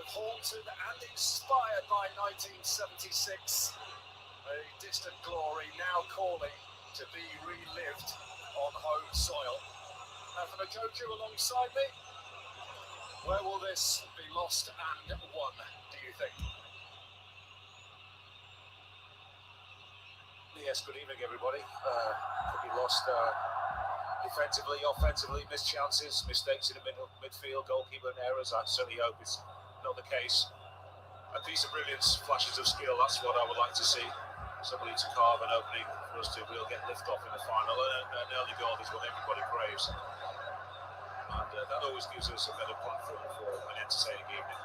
both haunted and inspired by 1976. A distant glory now calling to be relived on home soil. Nathan Okoku alongside me. Where will this be lost and won, do you think? Yes, good evening, everybody. Could be lost defensively, offensively, missed chances, mistakes in the midfield, goalkeeper errors. I certainly hope it's not the case. A piece of brilliance, flashes of skill, that's what I would like to see. Somebody to carve an opening for us to really get lift off in the final. An early goal is what everybody craves. And that always gives us a better platform for an entertaining evening.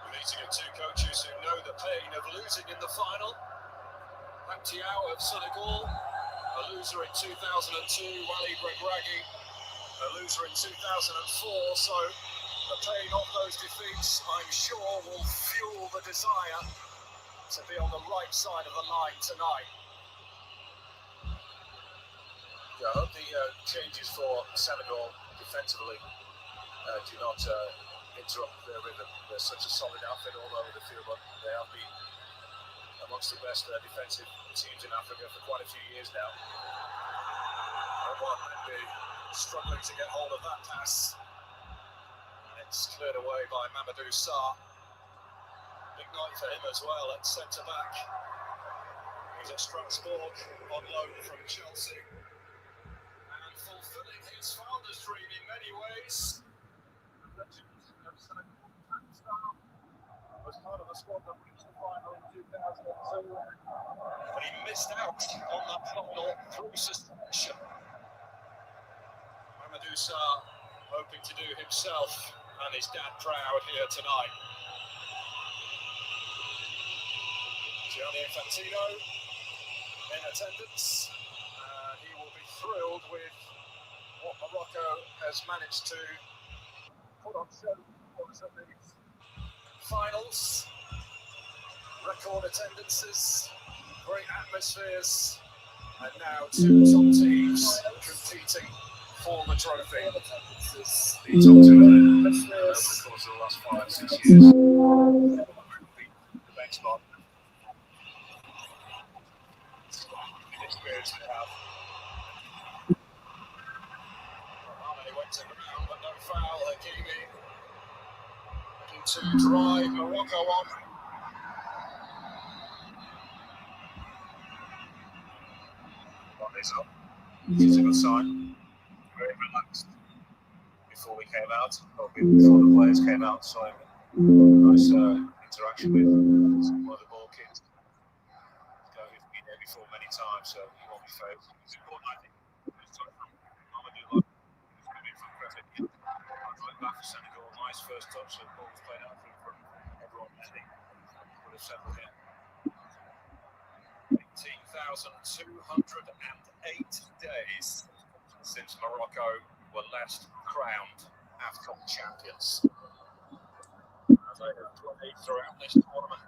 A meeting of two coaches who know the pain of losing in the final. Tiao of Senegal, a loser in 2002, Wally Bregragui, a loser in 2004, so the pain of those defeats, I'm sure, will fuel the desire to be on the right side of the line tonight. Yeah, I hope the changes for Senegal defensively do not interrupt their rhythm. There's such a solid outfit all over the field, but they have been amongst the best defensive teams in Africa for quite a few years now. Mendy struggling to get hold of that pass. And it's cleared away by Mamadou Sarr. Big night for him as well at centre-back. He's at Strasbourg on loan from Chelsea. And fulfilling his father's dream in many ways. Was part of the squad that reached the final in 2002, but he missed out on that final through suspension. Mamadou Sarr hoping to do himself and his dad proud here tonight. Gianni Infantino in attendance, and he will be thrilled with what Morocco has managed to put on show for us at these finals. Record attendances, great atmospheres, and now two top teams competing for the trophy. The top two over the course of the last 5-6 years. The bench spot. Experience they have. Mane went to the ground, but no foul. Hakimi looking to drive Morocco on. Is up. It's a good sign. Very relaxed before we came out, or before the players came out, so nice interaction with one of the ball kids. He's been there before many times, so he won't be failed. It's important, I think. Mamadou coming from Crefeld. Right back for Senegal. Nice first touch, so the ball was played out from everyone. I think would have settled here. 18,208 days since Morocco were last crowned Afcon champions. As they have played throughout this tournament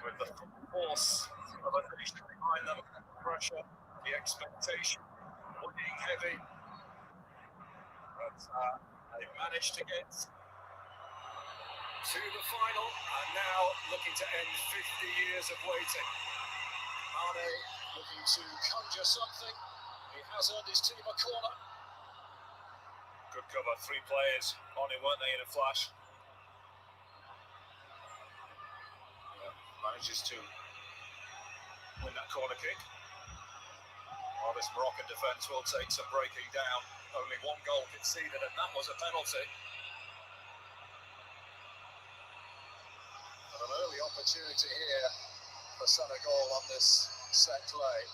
with the force of a nation behind them, the pressure, the expectation, winning heavy. But they managed to get to the final and now looking to end 50 years of waiting. Mane looking to conjure something. He has earned his team a corner. Good cover, 3 players on him, weren't they, in a flash? Yeah, manages to win that corner kick. Well, this Moroccan defence will take some breaking down. Only 1 goal conceded, and that was a penalty. And an early opportunity here for Senegal on this set play.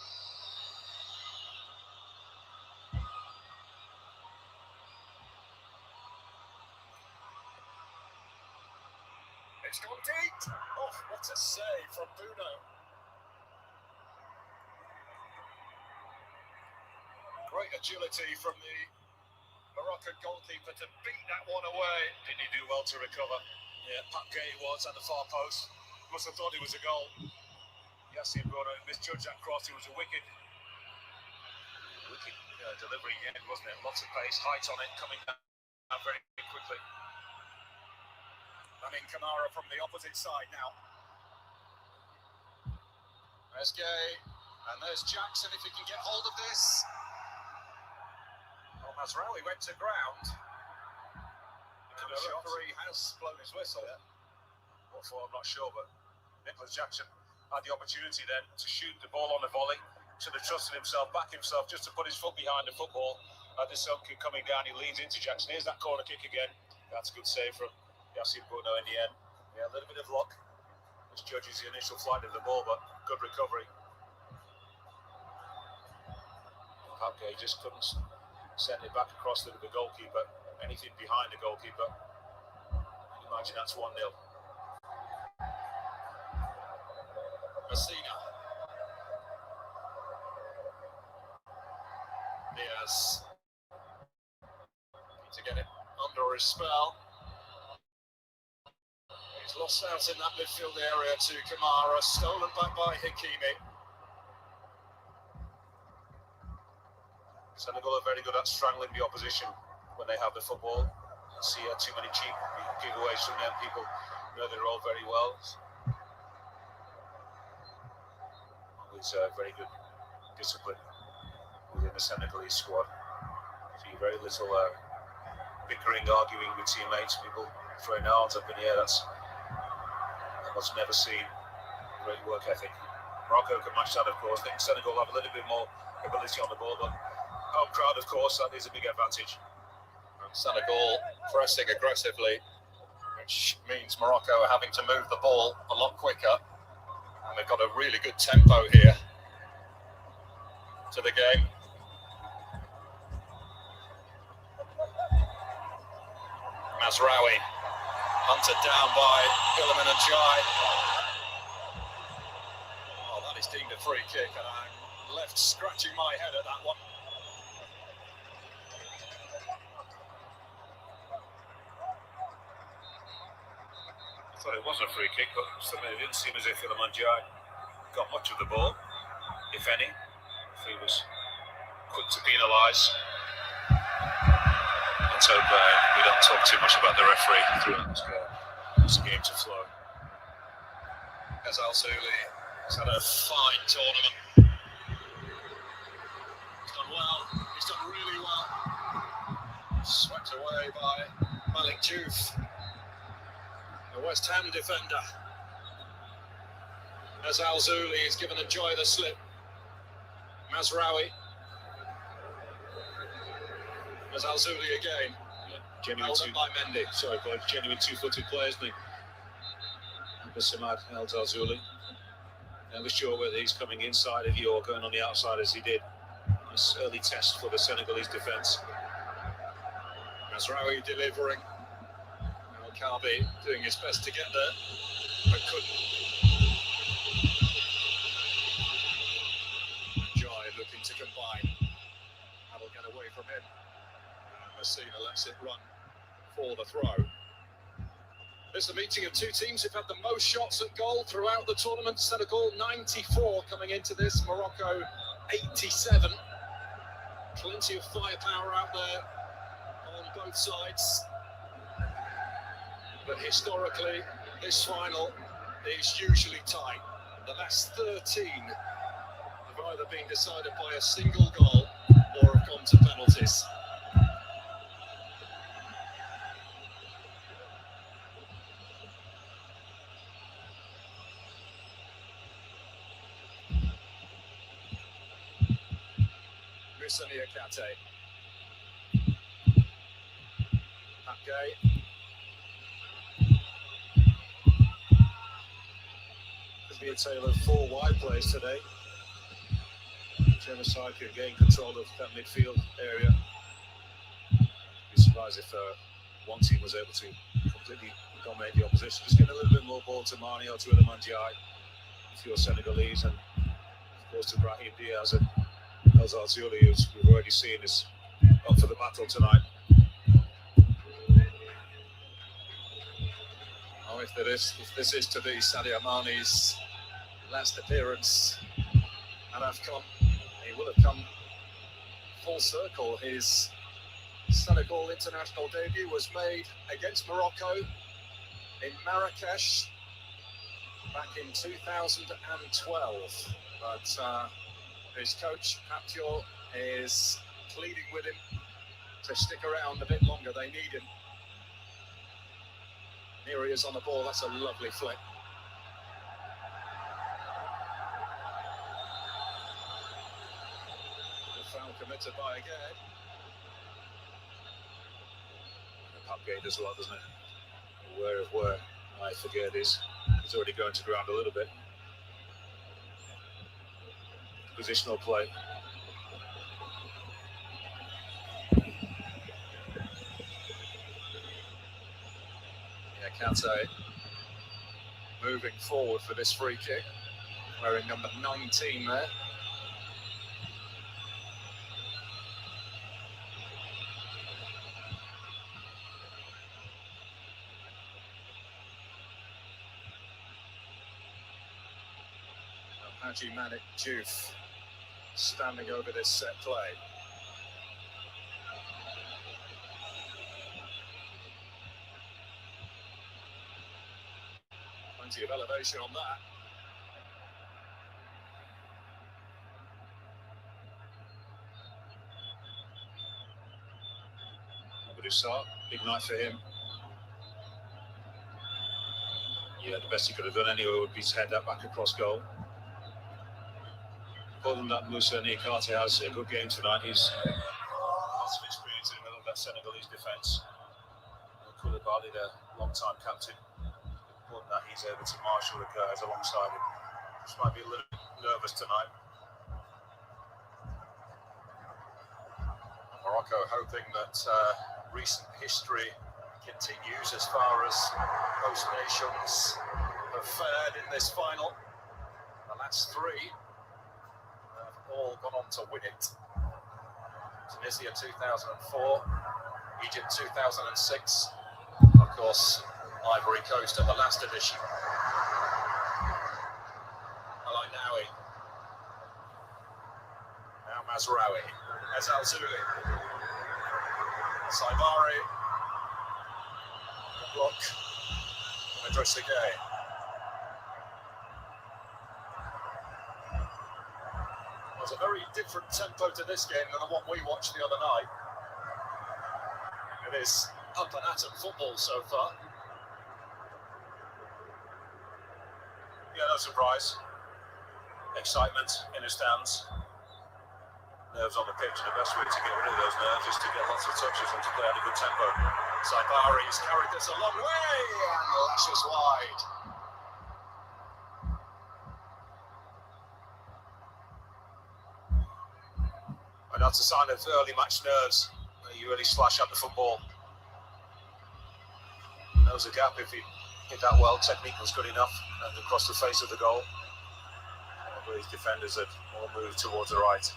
It's gone deep. Oh, what a save from Bruno. Great agility from the Moroccan goalkeeper to beat that one away. Didn't he do well to recover? Yeah, Pat Gay was at the far post. Must have thought it was a goal. Yassine Bruno misjudged that cross. It was a wicked delivery in the end, wasn't it? Lots of pace, height on it, coming down very quickly. Lamin Camara from the opposite side now. There's Gay, and there's Jackson if he can get hold of this. Well, Mazraoui went to ground. And the referee has blown his whistle. Yeah. What for, I'm not sure, but Nicholas Jackson had the opportunity then to shoot the ball on the volley. Should have trusted himself, back himself, just to put his foot behind the football. The Sonku coming down, he leads into Jackson. Here's that corner kick again. That's a good save from Yassine Bouno in the end. Yeah, a little bit of luck, which judges the initial flight of the ball, but good recovery. Okay, just couldn't send it back across to the goalkeeper. Anything behind the goalkeeper. Imagine that's 1-0. Messina. Diaz. Need to get it under his spell. He's lost out in that midfield area to Kamara. Stolen back by Hakimi. Senegal are very good at strangling the opposition when they have the football. You see too many cheap giveaways from them. People know their role very well. It's very good discipline within the Senegalese squad. See very little bickering, arguing with teammates, people throwing arms up in the air. That's what's never seen. Great work ethic. Morocco can match that, of course. I think Senegal have a little bit more ability on the ball, but home crowd, of course, that is a big advantage. And Senegal pressing aggressively, which means Morocco are having to move the ball a lot quicker. And they've got a really good tempo here to the game. Mazraoui, hunted down by Iliman Ndiaye. Oh, that is deemed a free kick, and I'm left scratching my head at that one. I thought it was a free kick, but it didn't seem as if Iliman Ndiaye got much of the ball, if any. If he was quick to penalise. Let's hope we don't talk too much about the referee throughout this game to flow. As Al-Souli has had a fine tournament. He's done well, he's done really well. Swept away by Malik Diouf, the West Ham defender. As Al-Souli is given Ndiaye the slip. Mazraoui. As Al-Souli again. Yeah, genuine by Mendy. Sorry, boy, genuine two-footed players, isn't he? Samad held Al-Souli. Never sure whether he's coming inside of you or going on the outside as he did. Nice early test for the Senegalese defence. Mazraoui delivering. Al-Kabi doing his best to get there, but couldn't. Ndiaye looking to combine. That'll get away from him. Messina lets it run for the throw. This is a meeting of two teams who've had the most shots at goal throughout the tournament. Senegal 94 coming into this, Morocco 87. Plenty of firepower out there on both sides. But historically, this final is usually tight. The last 13 have either been decided by a single goal or have gone to penalties. Niakate. Gay. Could be a tale of 4 wide players today. Whichever side could gain control of that midfield area. Be surprised if one team was able to completely dominate the opposition. Just getting a little bit more ball to Mane or to Iliman Ndiaye, if you're Senegalese, and of course to Brahim Diaz and Al-Souli, who we've already seen is up for the battle tonight. Oh, if this is to be Sadio Mane's last appearance at Afcon, he will have come full circle. His Senegal international debut was made against Morocco in Marrakesh back in 2012. But his coach, Paptior, is pleading with him to stick around a bit longer. They need him. Here he is on the ball. That's a lovely flick. The foul committed by Agad. Papgate does a lot, doesn't it? Aware of where I forget is. He's already going to ground a little bit. Positional play. Yeah, Kante moving forward for this free kick, wearing number 19 there. Haji Malik Diouf standing over this set play. Plenty of elevation on that. Abdusar, big night for him. Yeah, the best he could have done anyway would be to head that back across goal. Other than that, Moussa Niakhaté has a good game tonight. He's lots of experience in the middle of that Senegalese defence. Koulibaly, the long-time captain. More than that, he's able to marshal the guys alongside him. Just might be a little nervous tonight. Morocco hoping that recent history continues as far as host nations have fared in this final. The last three have all gone on to win it. Tunisia 2004, Egypt 2006, of course Ivory Coast at the last edition. Al-Ainaoui. Now Mazraoui. As Al-Zuli. Saibari. Block. Idriss Gueye. There's a very different tempo to this game than the one we watched the other night. It is up and atom football so far. Yeah, no surprise. Excitement in the stands. Nerves on the pitch, and the best way to get rid of those nerves is to get lots of touches and to play at a good tempo. Saibari's carried this a long way and lashes wide. And that's a sign of early match nerves. You really slash at the football. There was a gap if he hit that well. Technique was good enough and across the face of the goal. But his defenders had all moved towards the right.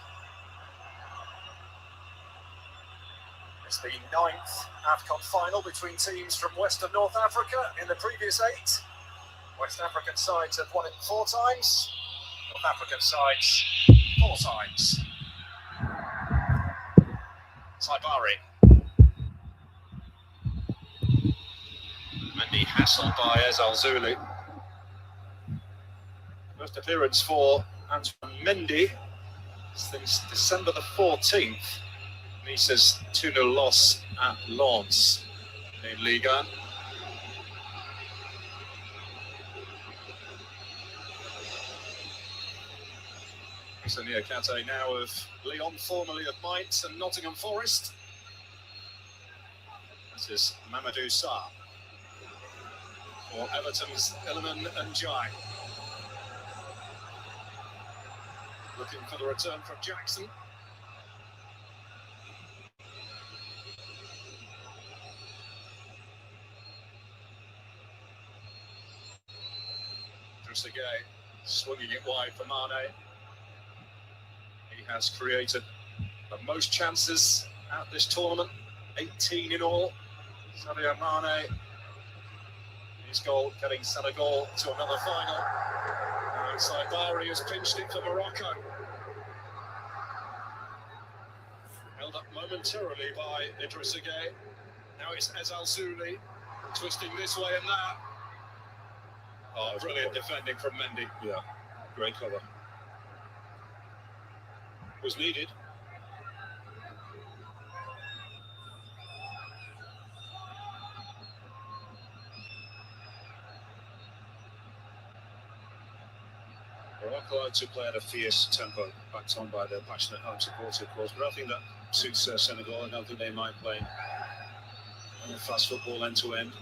It's the 9th Afcon final between teams from West and North Africa. In the previous 8, West African sides have won it 4 times. North African sides 4 times. Saibari. Mendy hassled by Al-Zuli. First appearance for Antoine Mendy since December the 14th. Nice's 2-0 loss at Lens in Ligue 1. Niakhaté now of Lyon, formerly of Mainz and Nottingham Forest. This is Mamadou Sarr for Everton's Iliman Ndiaye. Looking for the return from Jackson. Idriss Gueye swinging it wide for Mane. He has created the most chances at this tournament, 18 in all. Sadio Mane, his goal getting Senegal to another final. And Saibari has pinched it for Morocco. Held up momentarily by Idriss Gueye. Now it's Al-Zuli twisting this way and that. Oh, brilliant defending from Mendy. Yeah, great cover. Was needed. Morocco like to play at a fierce tempo, backed on by their passionate home supporters, of course, but I think that suits Senegal. I don't think they mind playing fast football end to end.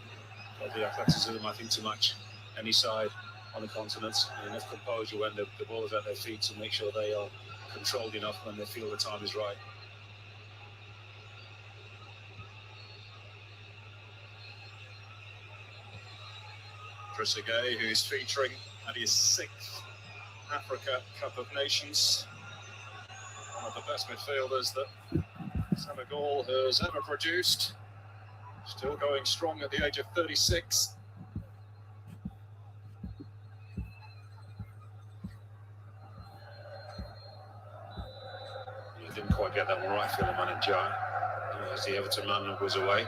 Got the athleticism, I think, to match any side on the continent. And enough composure when the ball is at their feet to make sure they are controlled enough when they feel the time is right. Trezeguet, who's featuring at his 6th Africa Cup of Nations. One of the best midfielders that Senegal has ever produced. Still going strong at the age of 36. He didn't quite get that one right, Philemon and Jai, as the Everton man was away.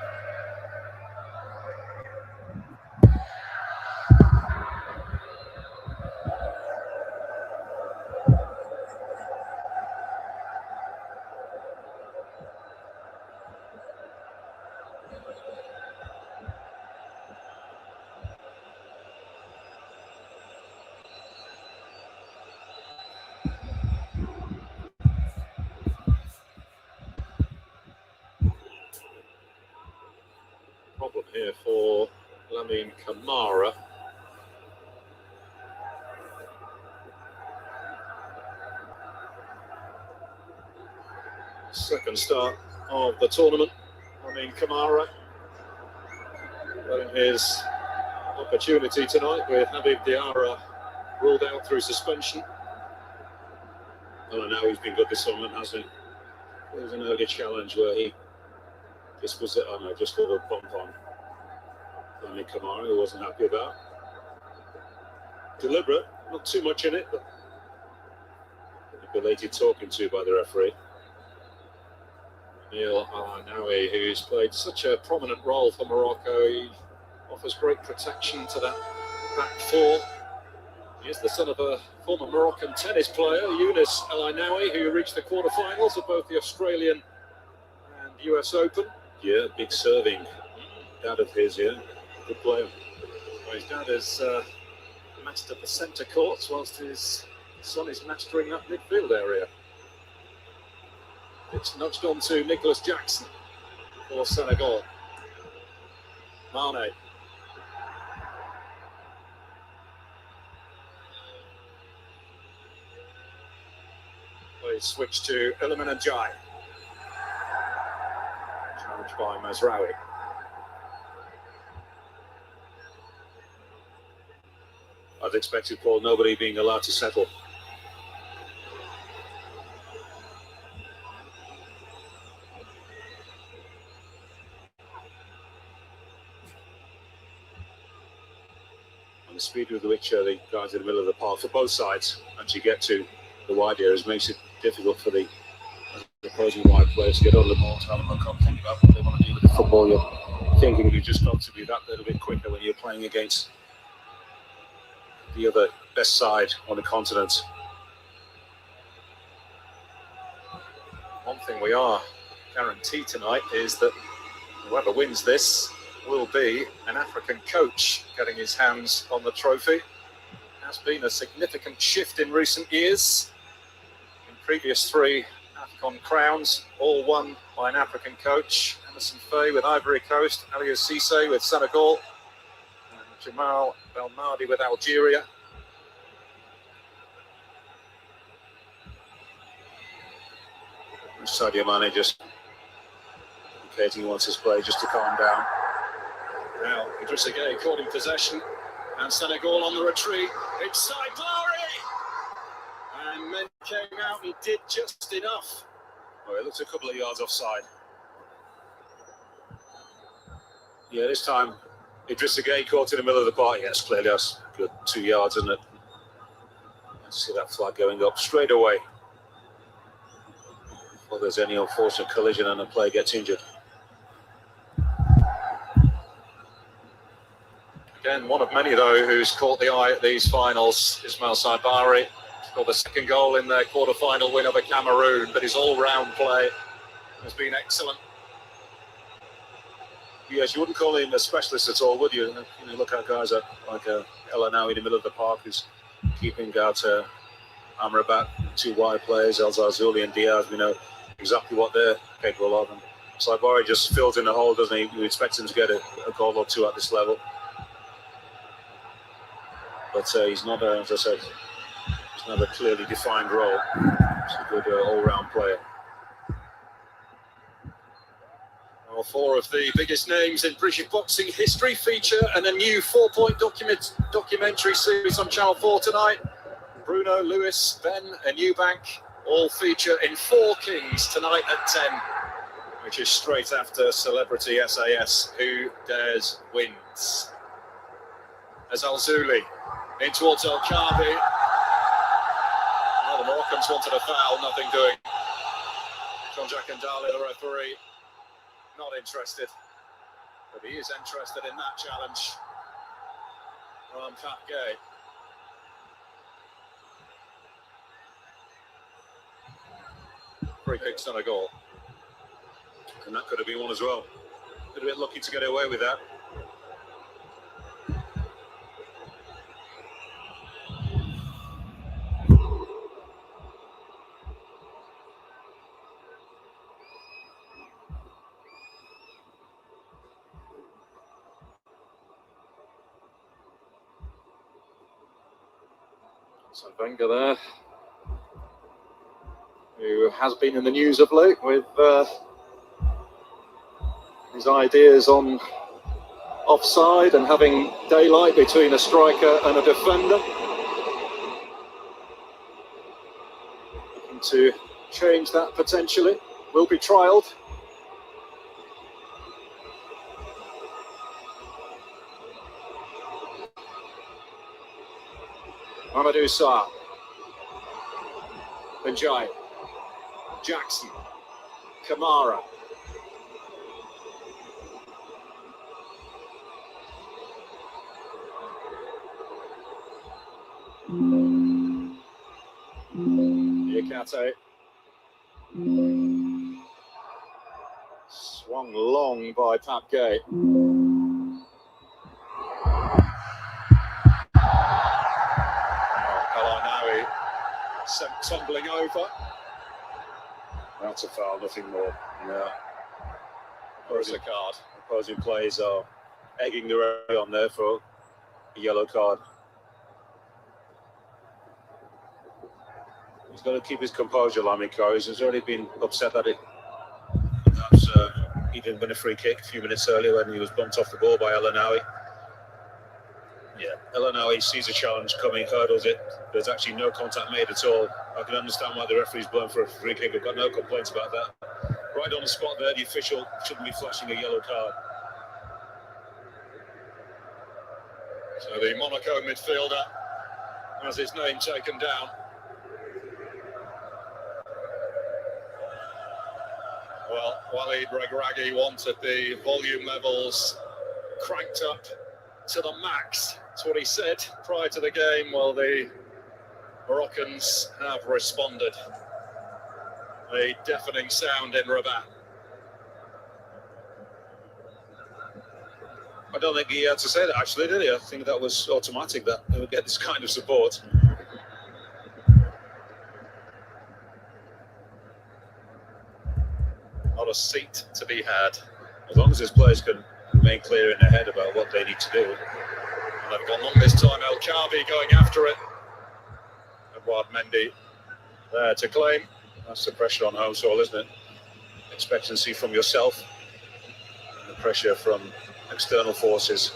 Problem here for Lamine Camara. Second start of the tournament. Lamine Camara getting his opportunity tonight with Habib Diarra ruled out through suspension. Oh, now he's been good this tournament, hasn't he? There was an early challenge where he just got a bump on Lamine Camara, who wasn't happy about. Deliberate, not too much in it, but a belated talking to by the referee. Neil Al-Nawi, who's played such a prominent role for Morocco, he offers great protection to that back four. He is the son of a former Moroccan tennis player, Younes El-Ainaoui, who reached the quarterfinals of both the Australian and US Open. Yeah, big serving. Dad of his, yeah. Good player. Well, his dad has mastered the centre courts, whilst his son is mastering that midfield area. It's nudged on to Nicholas Jackson for Senegal. Mane. We switch to Iliman Ndiaye. Challenged by Mazraoui. As expected, Paul, nobody being allowed to settle. And the speed with which the guys in the middle of the park for both sides actually get to the wide areas makes it difficult for the opposing wide players to get on the ball. Tell them thinking about what they want to do with the football. You're thinking you just got to be that little bit quicker when you're playing against the other best side on the continent. One thing we are guaranteed tonight is that whoever wins this will be an African coach getting his hands on the trophy. Has been a significant shift in recent years. In previous 3 Afcon crowns, all won by an African coach. Emerson Faye with Ivory Coast, Aliou Cisse with Senegal, and Jamal Belmadi with Algeria. Sadio Mane just indicating he wants his play just to calm down. Now, Trezeguet caught in possession, and Senegal on the retreat. It's side glory! And men came out and did just enough. Oh, it looks a couple of yards offside. Yeah, this time Trezeguet caught in the middle of the park. Yes, clearly that's good 2 yards, isn't it? Let's see that flag going up straight away. Before there's any unfortunate collision and a player gets injured. Again, Again, one of many, though, who's caught the eye at these finals. Ismail Saibari scored the second goal in their quarter-final win over Cameroon, but his all-round play has been excellent. Yes, you wouldn't call him a specialist at all, would you? You look at guys like El Anawi in the middle of the park who's keeping out Amrabat, two wide players, El Zarzuli and Diaz. We know exactly what they're capable of. And Saibari just fills in the hole, doesn't he? You expect him to get a goal or two at this level. But he's not, as I said, he's not a clearly defined role. He's a good all-round player. Well, four of the biggest names in British boxing history feature in a new 4-point documentary series on Channel 4 tonight. Bruno, Lewis, Ben and Eubank all feature in Four Kings tonight at 10, which is straight after Celebrity SAS Who Dares Wins. As Al-Zuli in towards El-Kabi. Well, the Moroccans wanted a foul, nothing doing. Jean-Jacques Ndali, the referee, not interested. But he is interested in that challenge from Pat Gay. Free kick's not a goal. And that could have been one as well. A bit lucky to get away with that. So Wenger there, who has been in the news of late with his ideas on offside and having daylight between a striker and a defender. Looking to change that potentially, will be trialled. Amadou Sarr, Benjai, Jackson, Kamara. Niakate. Swung long by Pat Gay. Tumbling over. That's a foul, nothing more. Yeah. Or is a card. Opposing players are egging the referee on there for a yellow card. He's got to keep his composure, Lamiko. He's already been upset that perhaps he didn't win a free kick a few minutes earlier when he was bumped off the ball by El Anawi. Yeah, El Anawi sees a challenge coming, hurdles it. There's actually no contact made at all. I can understand why the referee's blown for a free kick. I've got no complaints about that. Right on the spot there, the official shouldn't be flashing a yellow card. So the Monaco midfielder has his name taken down. Well, Walid Regragui wanted the volume levels cranked up to the max. That's what he said prior to the game. Well, the Moroccans have responded. A deafening sound in Rabat. I don't think he had to say that, actually, did he? I think that was automatic that they would get this kind of support. Not a seat to be had. As long as his players can remain clear in their head about what they need to do. And they've gone long this time. El-Kabi going after it. Edouard Mendy there to claim. That's the pressure on home soil, isn't it? Expectancy from yourself. And the pressure from external forces.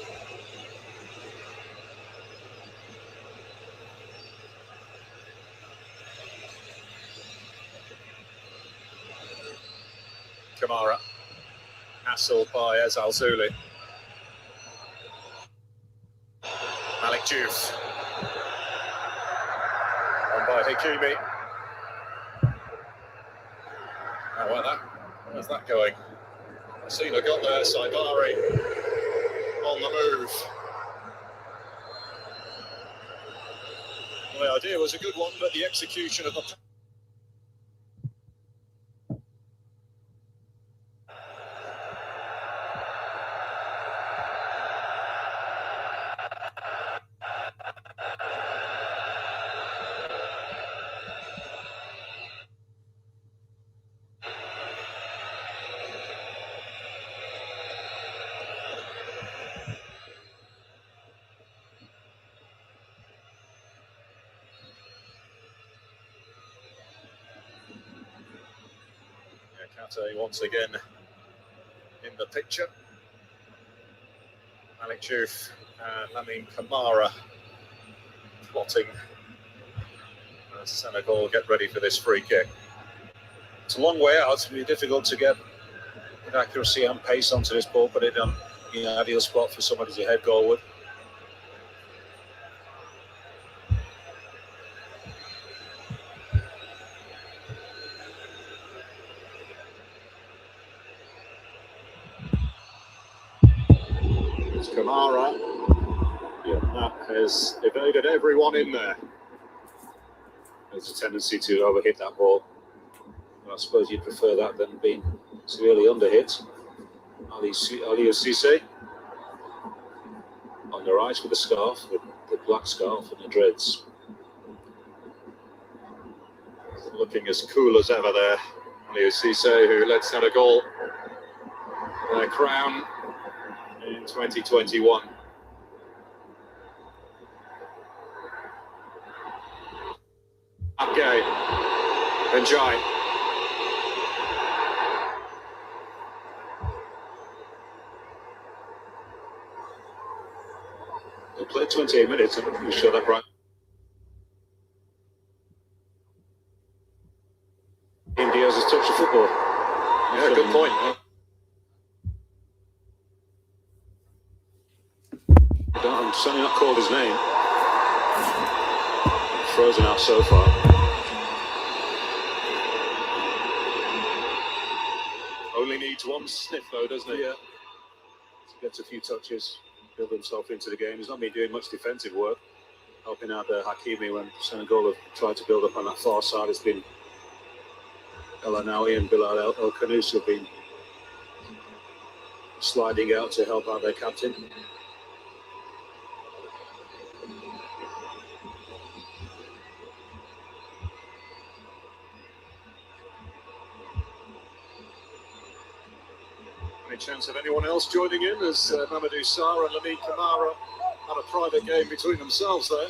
Kamara. Hassled by Al-Zuli. Malik Diouf. On by Hakimi. How about that? Where's that going? Cena got there, Saibari on the move. Well, the idea was a good one, but the execution of the... Kate once again in the picture. Malik Diouf and Lamine Camara plotting as Senegal get ready for this free kick. It's a long way out. It'll be difficult to get with accuracy and pace onto this ball, but it ideal spot for somebody to head goalward. It's Camara. Yeah, that has evaded everyone in there. There's a tendency to overhit that ball. I suppose you'd prefer that than being severely underhit. Ali Cisse on the right with the scarf, with the black scarf and the dreads. Looking as cool as ever there. Ali Cisse, who led Senegal their crown in 2021. Okay, enjoy. They played 28 minutes, I'm pretty sure that right. Diaz has touched the football. Yeah, good point. I'm certainly not called his name. Frozen out so far. Only needs one sniff though, doesn't he? Yeah. Gets a few touches, build himself into the game. He's not been doing much defensive work, helping out Hakimi when Senegal have tried to build up on that far side. It's been El Anawi and Bilal El Khanous have been sliding out to help out their captain. Any chance of anyone else joining in as Mamadou Sarr and Lamine Camara had a private game between themselves there?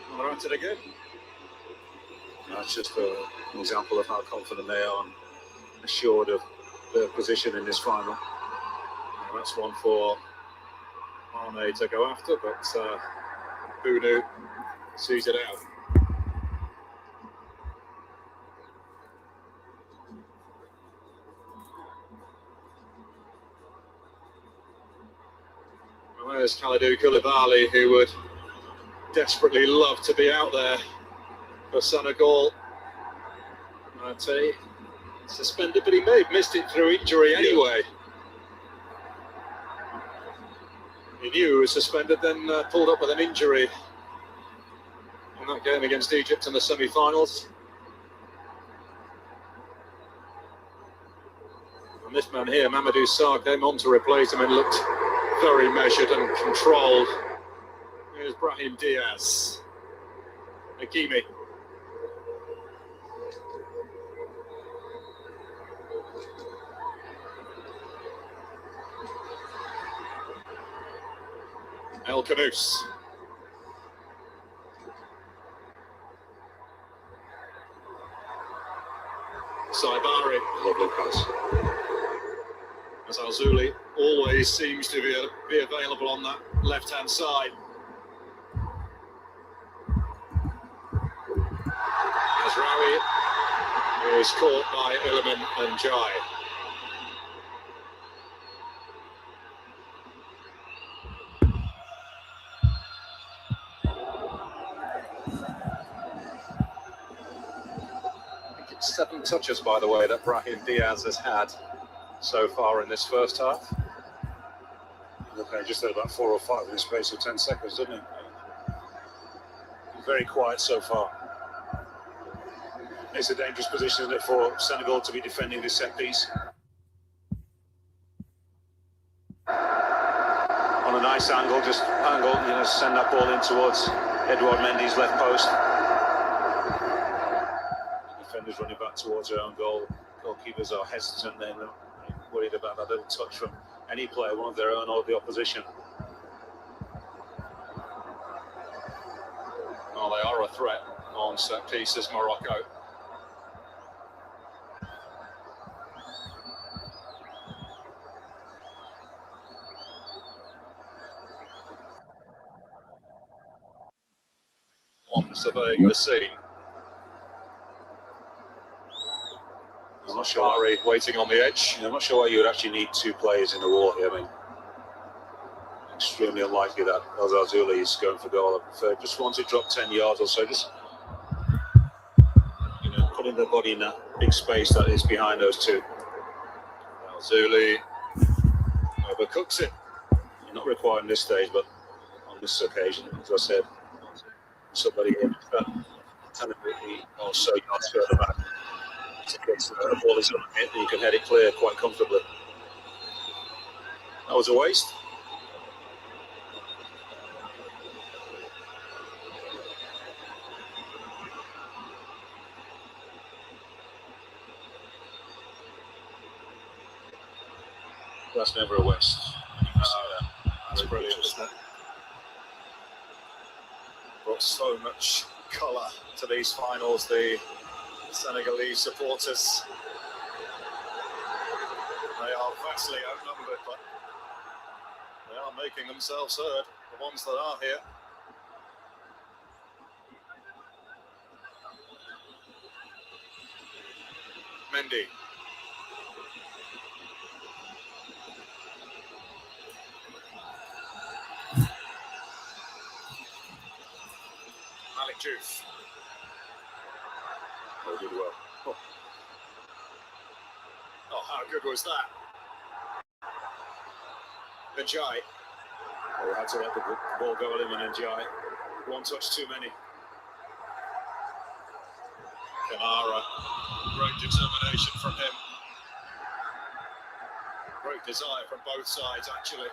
And they're at it again. That's just an example of how confident they are and assured of their position in this final. And that's one for Mane to go after, but who knew sees it out. There's Kalidou Koulibaly, who would desperately love to be out there for Senegal. I'd say suspended, but he may have missed it through injury anyway. He knew he was suspended, then pulled up with an injury in that game against Egypt in the semi-finals. And this man here, Mamadou Sarr, came on to replace him and looked very measured and controlled. Here's Brahim Diaz. Hakimi. El Khanous. Saibari. Lovely pass. As Al-Zuli always seems to be available on that left-hand side. Azraoui is caught by Iliman and Jai. I think it's 7 touches, by the way, that Brahim Diaz has had so far in this first half. Okay, just at about 4 or 5 in the space of 10 seconds, doesn't it? Very quiet so far. It's a dangerous position, isn't it, for Senegal to be defending this set piece. On a nice angle, send that ball in towards Edouard Mendy's left post. Defenders running back towards their own goal. Goalkeepers are hesitant then, worried about that little touch from any player, one of their own or the opposition. Well, they are a threat on set pieces, Morocco. On surveying the scene. I'm not sure. Waiting on the edge. I'm not sure why you would actually need 2 players in the war here. I mean, extremely unlikely that El Zazuli is going for goal. I prefer just want to drop 10 yards or so. Just putting the body in that big space that is behind those 2. El Zazuli overcooks it. Not required in this stage, but on this occasion, as I said, somebody in 10 or so yards further back. The ball is on it, and you can head it clear quite comfortably. That was a waste. That's never a waste. That's brilliant, isn't it? Brought so much colour to these finals, the Senegalese supporters. They are vastly outnumbered, but they are making themselves heard, the ones that are here. Mendy. Malik Diouf. They did well. Oh, how good was that? Njai. They had to let the ball go on him, and Njai. 1 touch too many. Kamara. Great determination from him. Great desire from both sides, actually.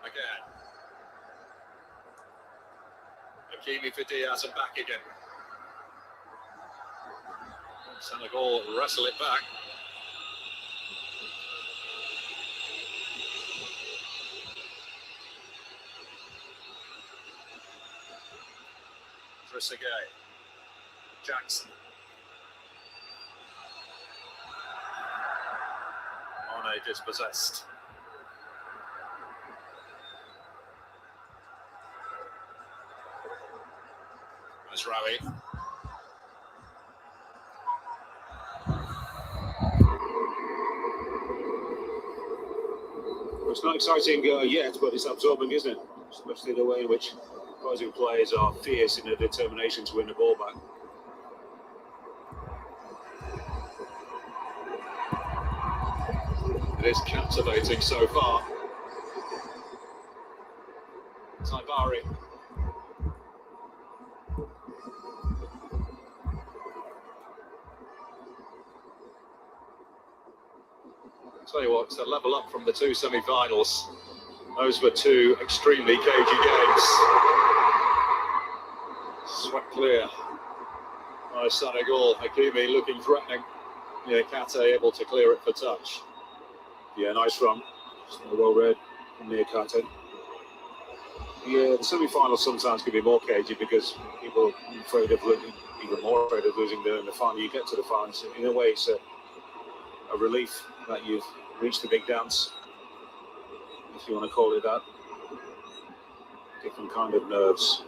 Again. Hakimi for Diaz and back again. Senegal wrestle it back. Trezeguet. Jackson. Mane dispossessed. Mazraoui. It's not exciting yet, but it's absorbing, isn't it? Especially the way in which opposing players are fierce in their determination to win the ball back. It is captivating so far. Saibari. Tell you what, it's a level up from the 2 semi-finals. Those were 2 extremely cagey games. Swept clear by Senegal. Hakimi looking threatening. Kate able to clear it for touch. Yeah, nice run. Well read from Kate. Yeah, the semi-finals sometimes can be more cagey because people are afraid of losing, even more afraid of losing in the final. You get to the finals, in a way it's a relief that you've reached the big dance, if you want to call it that. Different kind of nerves.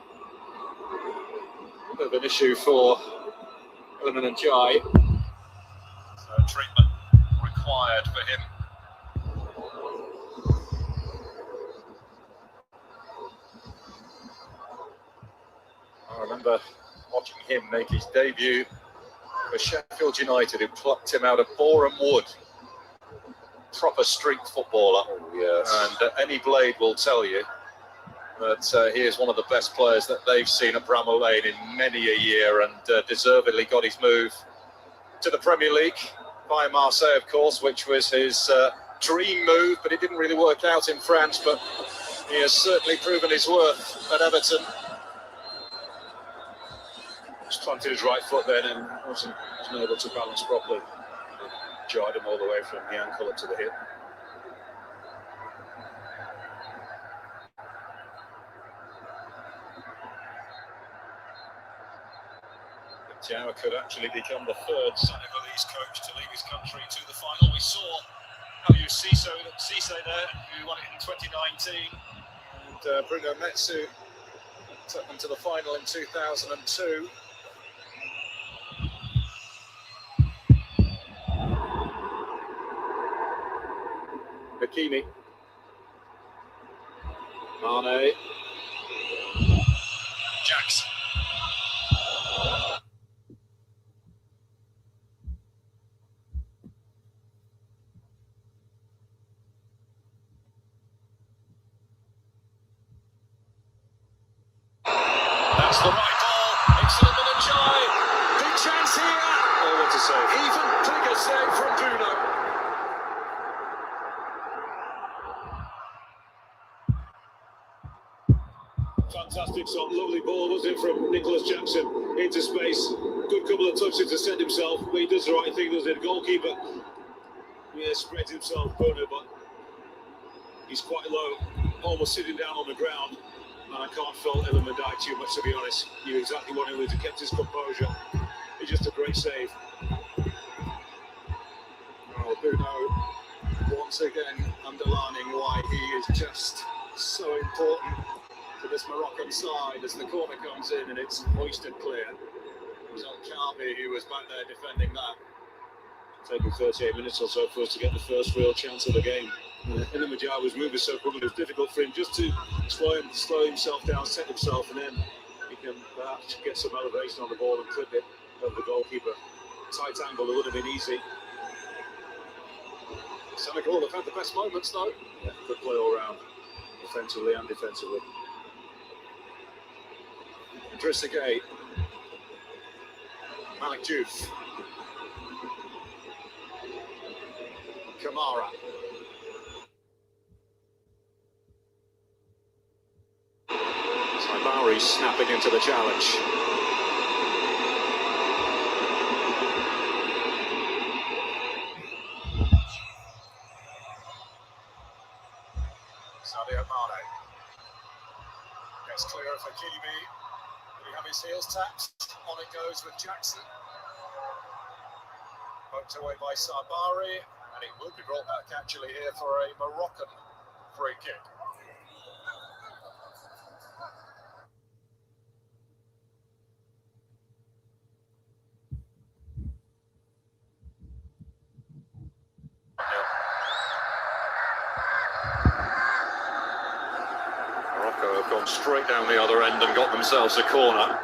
A bit of an issue for Iliman Njai. Treatment required for him. I remember watching him make his debut for Sheffield United, who plucked him out of Boreham Wood. Proper street footballer. Oh, yes. And any blade will tell you that he is one of the best players that they've seen at Bramall Lane in many a year, and deservedly got his move to the Premier League by Marseille, of course, which was his dream move, but it didn't really work out in France. But he has certainly proven his worth at Everton. Just planted his right foot then and wasn't able to balance properly. It jarred him all the way from the ankle up to the hip. Diarra could actually become the third Senegalese coach to lead his country to the final. We saw Aliou Cisse there, who won it in 2019, and Bruno Metsu took them to the final in 2002. Hakimi, Mane, Jackson. That's the right ball. It's a little Jai. Big chance here. Oh, what a save. Even bigger save from Bruno. Fantastic shot, lovely ball, was it, from Nicholas Jackson into space. Good couple of touches to send himself, but he does the right thing, doesn't he? The goalkeeper, yeah, spreads himself, Bruno, but he's quite low, almost sitting down on the ground. And I can't fault Ellen Madai too much, to be honest. He knew exactly what he would have kept his composure. It's just a great save. Oh, Bruno, once again underlining why he is just so important to this Moroccan side as the corner comes in and it's hoisted clear. It was El-Khabi who was back there defending that. Taking 38 minutes or so for us to get the first real chance of the game. Ellen Madai was moving so quickly, it was difficult for him just to slow himself down, set himself, and then he can perhaps get some elevation on the ball and clip it over the goalkeeper. Tight angle, it would have been easy. Senegal have had the best moments though. Yeah, good play all round, offensively and defensively. Idrissa Gueye, Malik Diouf, Kamara, Saibari snapping into the challenge. Sadio Mane gets clear of Hakimi. We have his heels tapped. On it goes with Jackson. Poked away by Saibari, and it will be brought back actually here for a Moroccan free kick. Morocco have gone straight down the other end and got themselves a corner.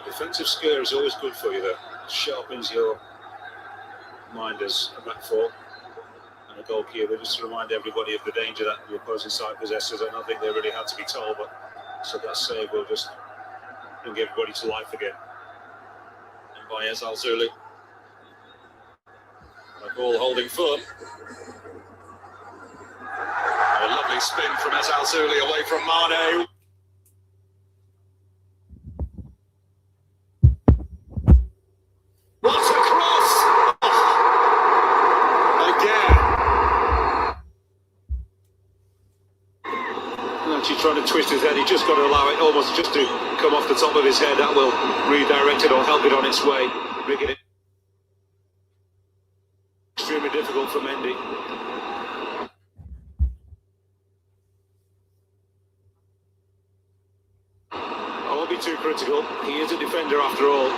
Defensive scare is always good for you, though. It sharpens your mind as a back four and a goalkeeper, just to remind everybody of the danger that the opposing side possesses. I don't think they really had to be told, but so that save will just bring everybody to life again. And by Al-Zuli. The ball holding firm. A lovely spin from Al-Zuli away from Mane. What a cross! Again. Actually trying to twist his head, he just got to allow it almost just to come off the top of his head. That will redirect it or help it on its way, making it extremely difficult for Mendy. I won't be too critical. He is a defender after all.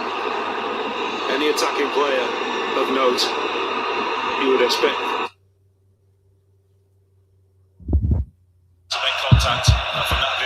Any attacking player of note, you would expect to make contact, and from that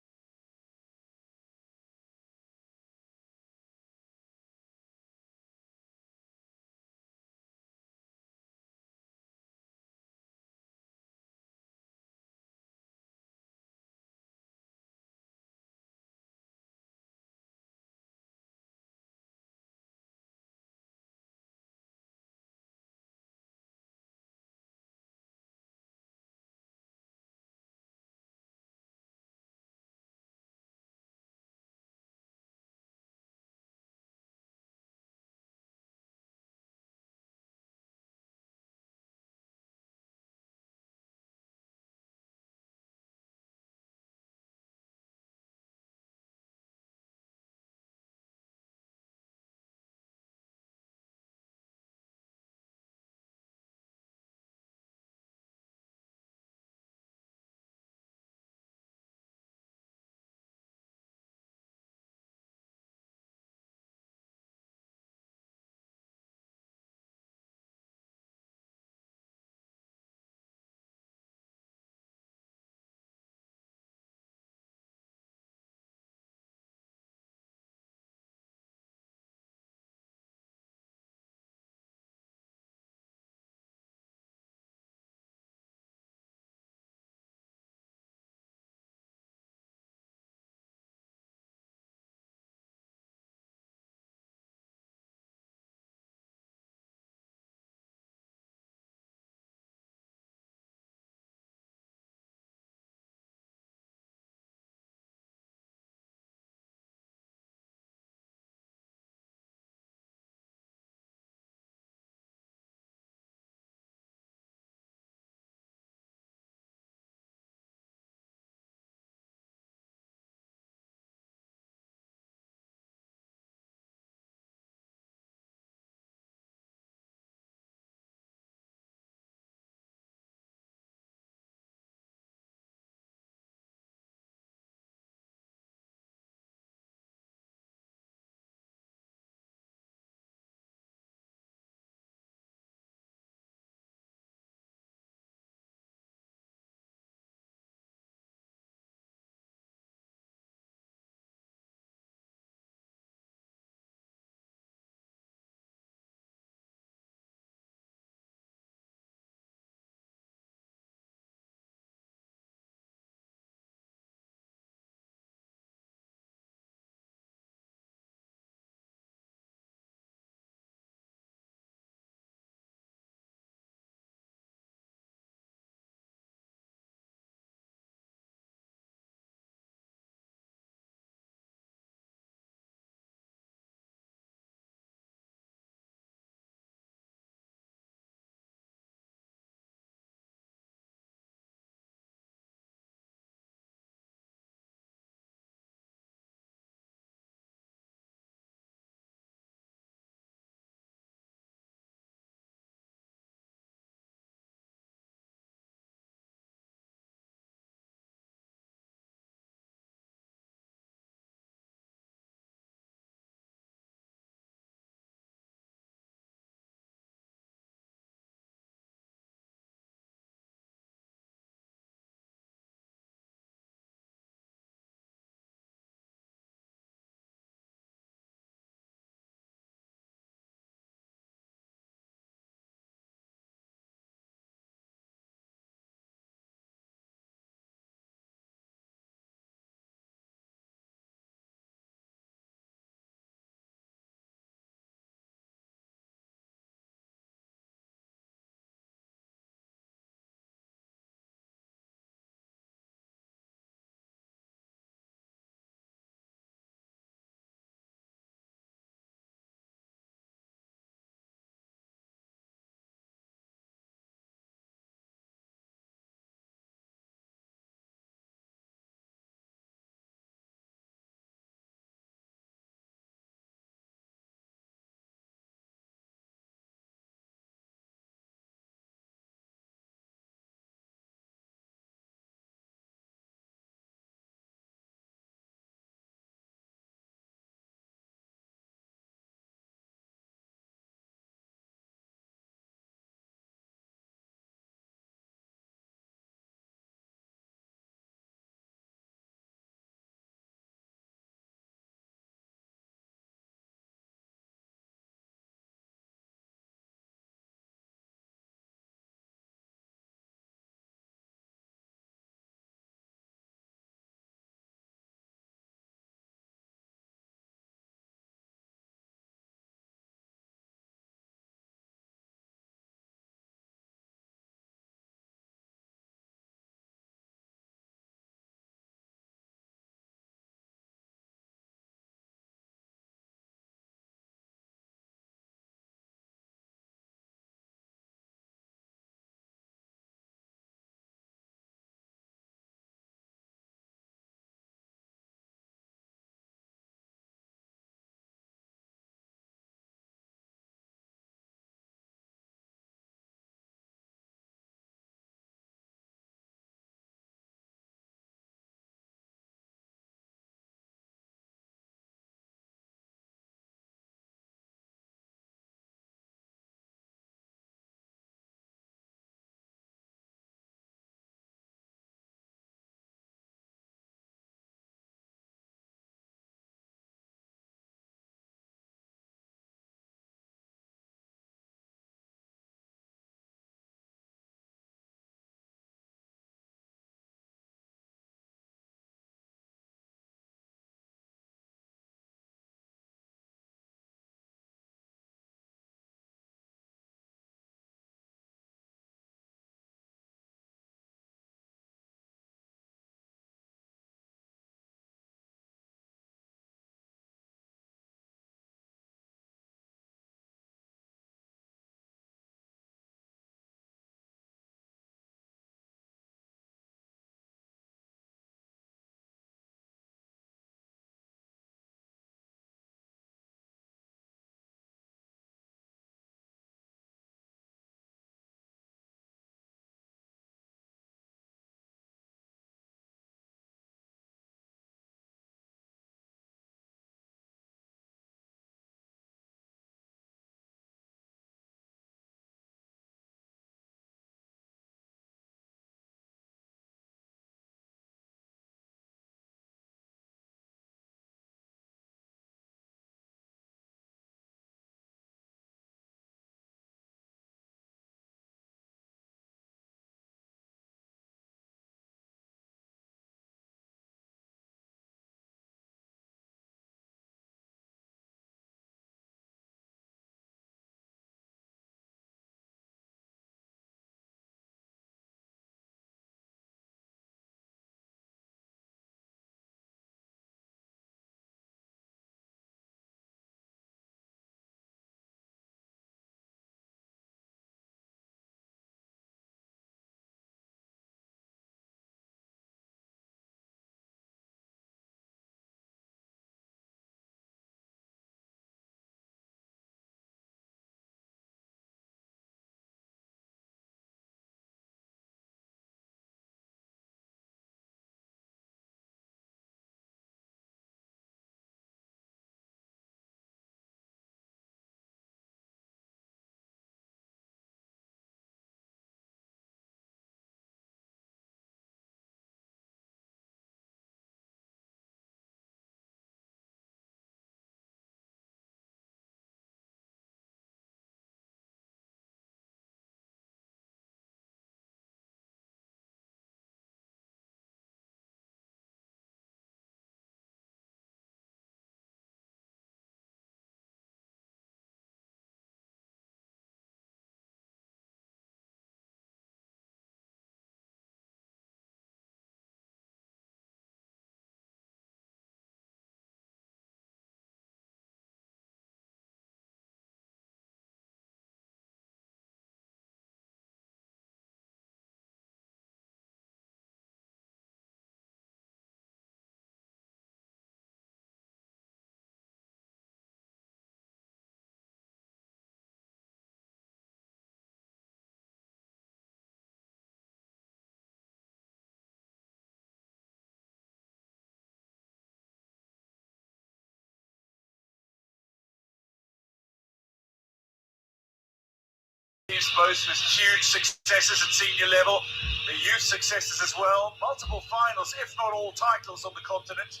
both with huge successes at senior level, the youth successes as well, multiple finals, if not all titles on the continent.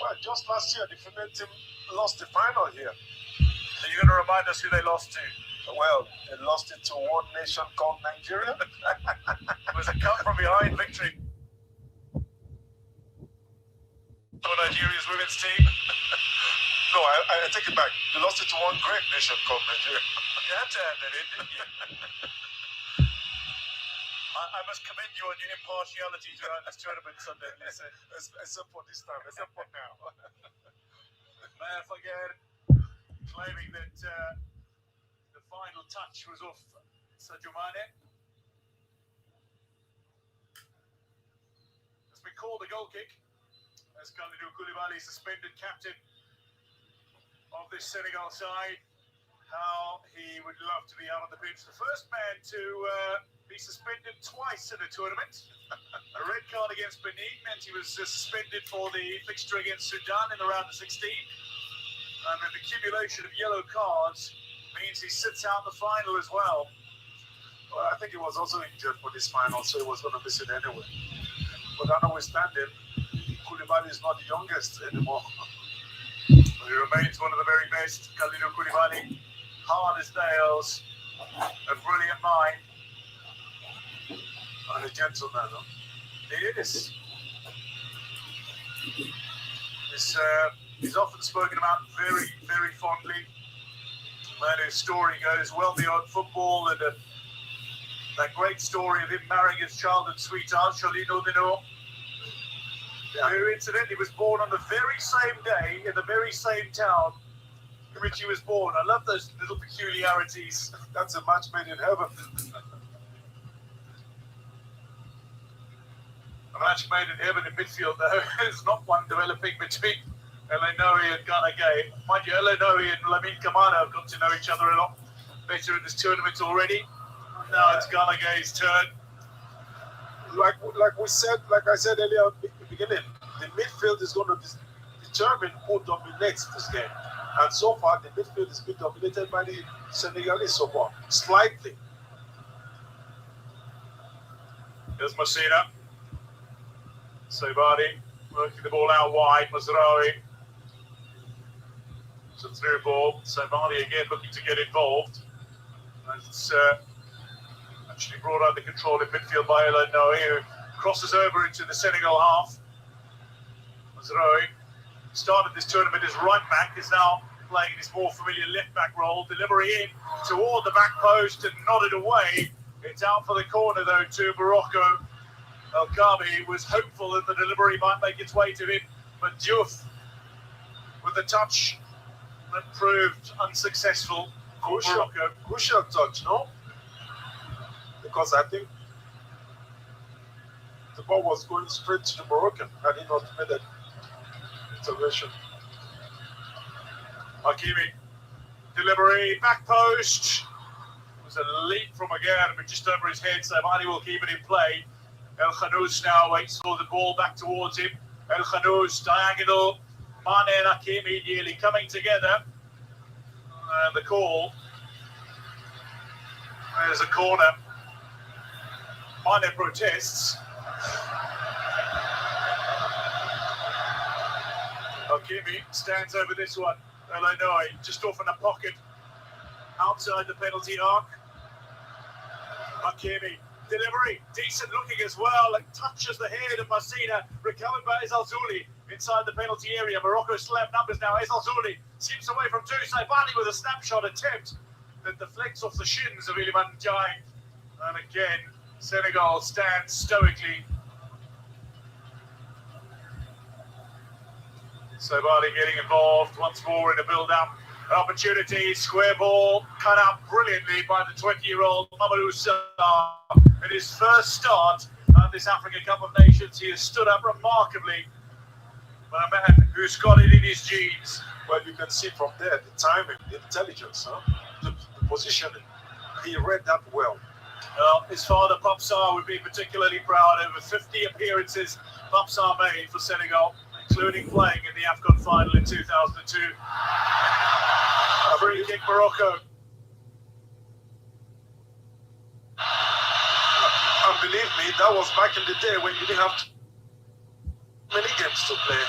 Well, just last year, the female team lost the final here. Are you going to remind us who they lost to? Well, they lost it to one nation called Nigeria. It was a come from behind victory for Nigeria's women's team. No, I take it back. They lost it to one great nation called Nigeria. You had to add that in, didn't you? I must commend you on your impartiality throughout this tournament Sunday. Except for this time, except for now. Man, forget claiming that the final touch was off Sadio Mane. As we call the goal kick, as Kalidou Koulibaly, suspended captain of this Senegal side, how he would love to be out on the pitch. The first man to be suspended twice in a tournament. A red card against Benin meant he was suspended for the fixture against Sudan in the round of 16. And an accumulation of yellow cards means he sits out the final as well. Well, I think he was also injured for this final, so he was going to miss it anyway. But notwithstanding, Koulibaly is not the youngest anymore. He remains one of the very best. Kalidou Koulibaly, hard as nails, a brilliant mind. And a gentleman, huh? He is. He's often spoken about very, very fondly. And his story goes well beyond football, and that great story of him marrying his childhood sweetheart, Charlene Odino, who incidentally was born on the very same day in the very same town in which he was born. I love those little peculiarities. That's a match made in heaven. A match made in heaven in midfield, though, is not one developing between Elenowi and Gana Gay. Mind you, Elenowi and Lamine Kamara have got to know each other a lot better in this tournament already. Now it's Gana Gay's turn. Like I said earlier at the beginning, the midfield is going to determine who dominates this game. And so far, the midfield is being dominated by the Senegalese so far, slightly. Here's Messina. Sabadi working the ball out wide. Mazraoui. It's a through ball. Sabadi again looking to get involved. And it's actually brought under control in midfield by Elenowi, who crosses over into the Senegal half. Mazraoui started this tournament as right back, is now playing his more familiar left back role. Delivery in toward the back post and nodded away. It's out for the corner though to Morocco. El Khabi was hopeful that the delivery might make its way to him, but Diouf with the touch that proved unsuccessful for Morocco. Crucial touch, no? Because I think the ball was going straight to the Moroccan and he not made an intervention. Hakimi, delivery, back post. It was a leap from again, but just over his head, so Mane will keep it in play. El Khanous now waits for the ball back towards him. El Khanous, diagonal. Mane and Hakimi nearly coming together. And the call. There's a corner. Mane protests. Hakimi stands over this one. Elenowi just off in the pocket. Outside the penalty arc. Hakimi. Delivery, decent looking as well, and touches the head of Messina, recovered by Ezalzouli inside the penalty area. Morocco still have numbers now. Ezalzouli skips away from two. Saibani with a snapshot attempt that deflects off the shins of Iliman Ndiaye. And again, Senegal stands stoically. Saibani getting involved once more in a build-up. An opportunity, square ball, cut out brilliantly by the 20-year-old Mamadou Sarr. In his first start at this African Cup of Nations, he has stood up remarkably. But a man who's got it in his genes. Well, you can see from there the timing, the intelligence, the positioning. He read that well. Well, his father, Pape Sarr, would be particularly proud. Over 50 appearances Pape Sarr made for Senegal, including playing in the Afcon final in 2002. A free kick, Morocco. me, that was back in the day when you didn't have many games to play.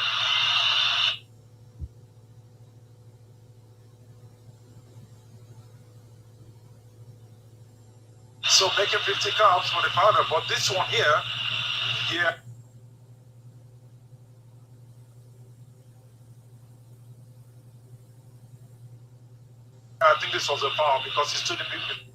So making 50 caps for the powder, but this one here, yeah. I think this was a foul because he stood in between.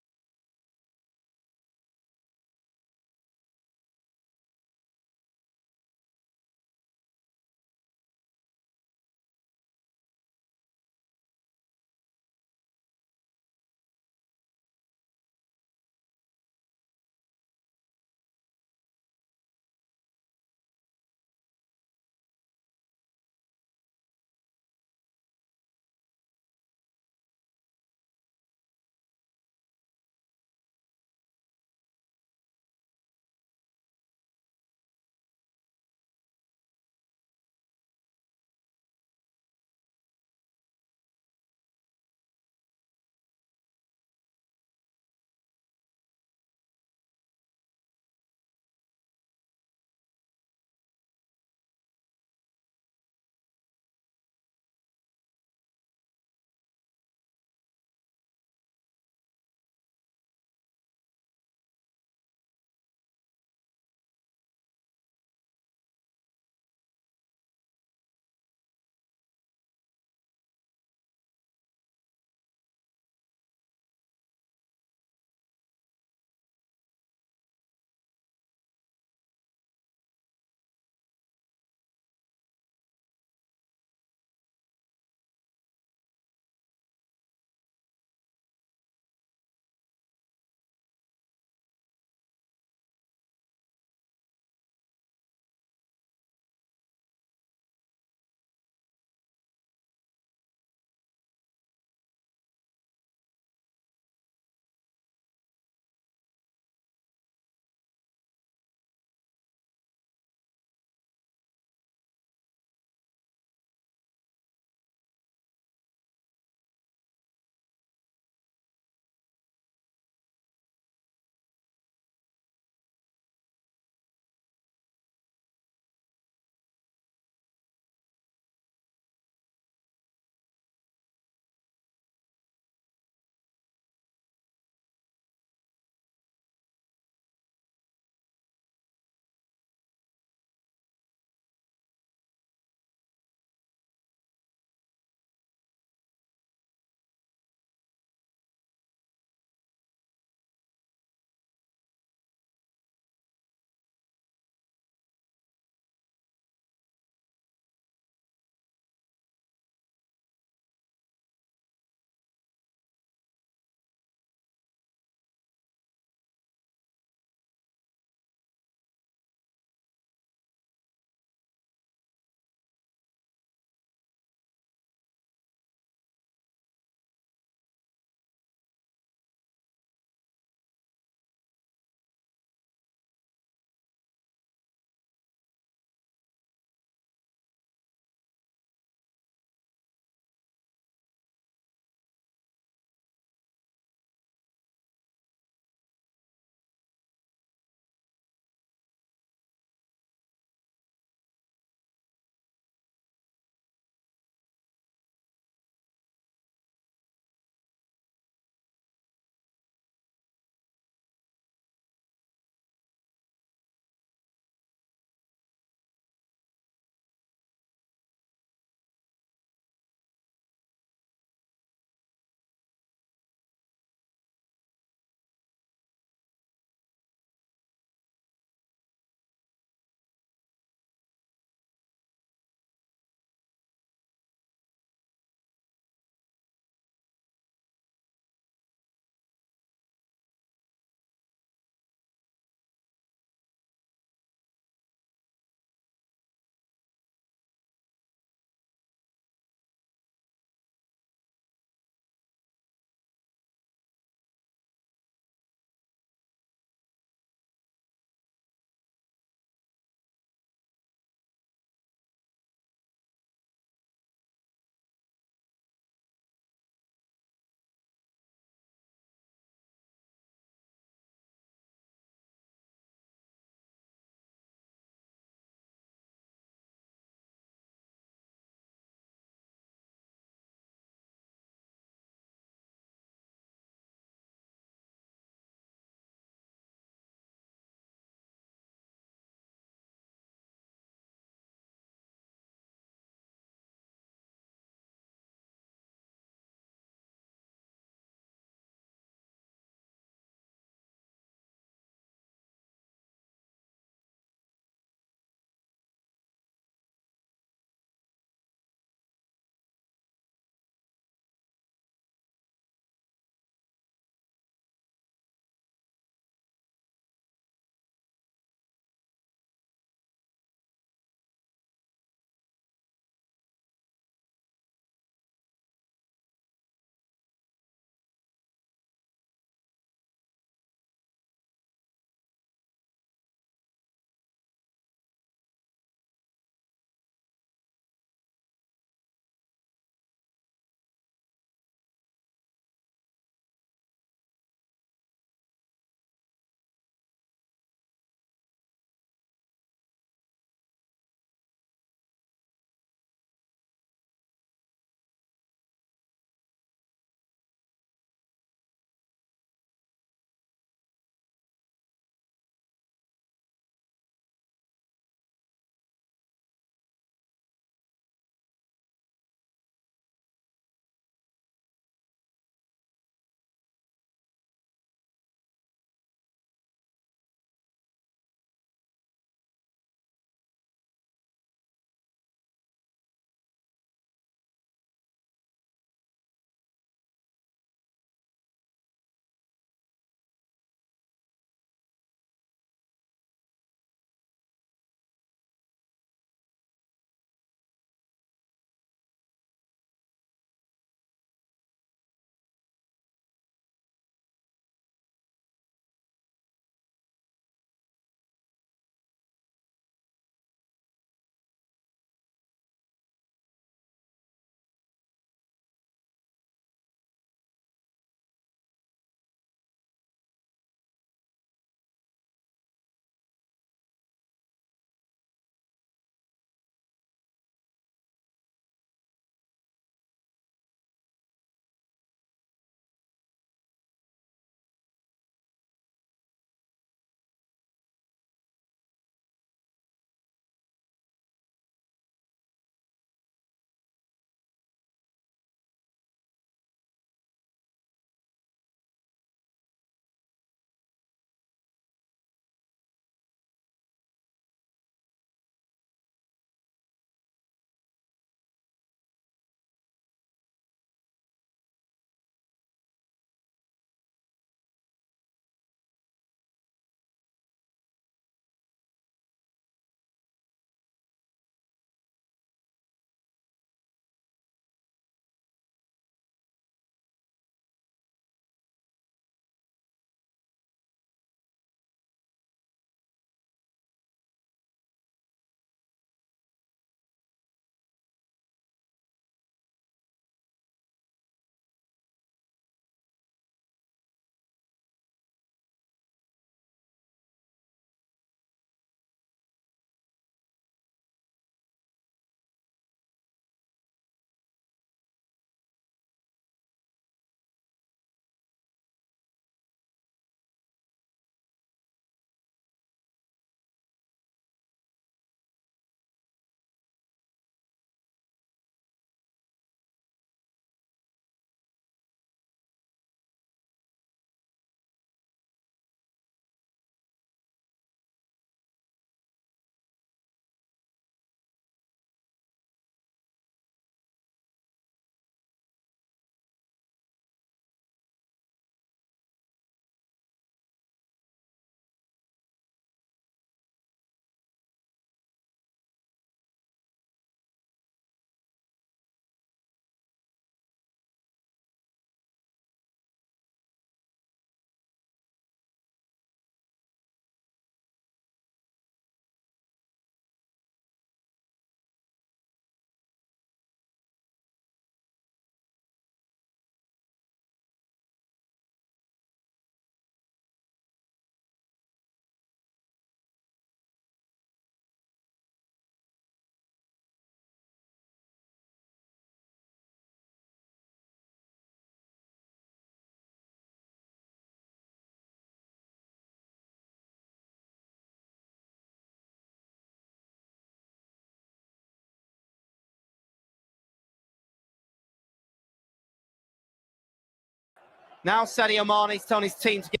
Now Sadio Mane's telling his team to get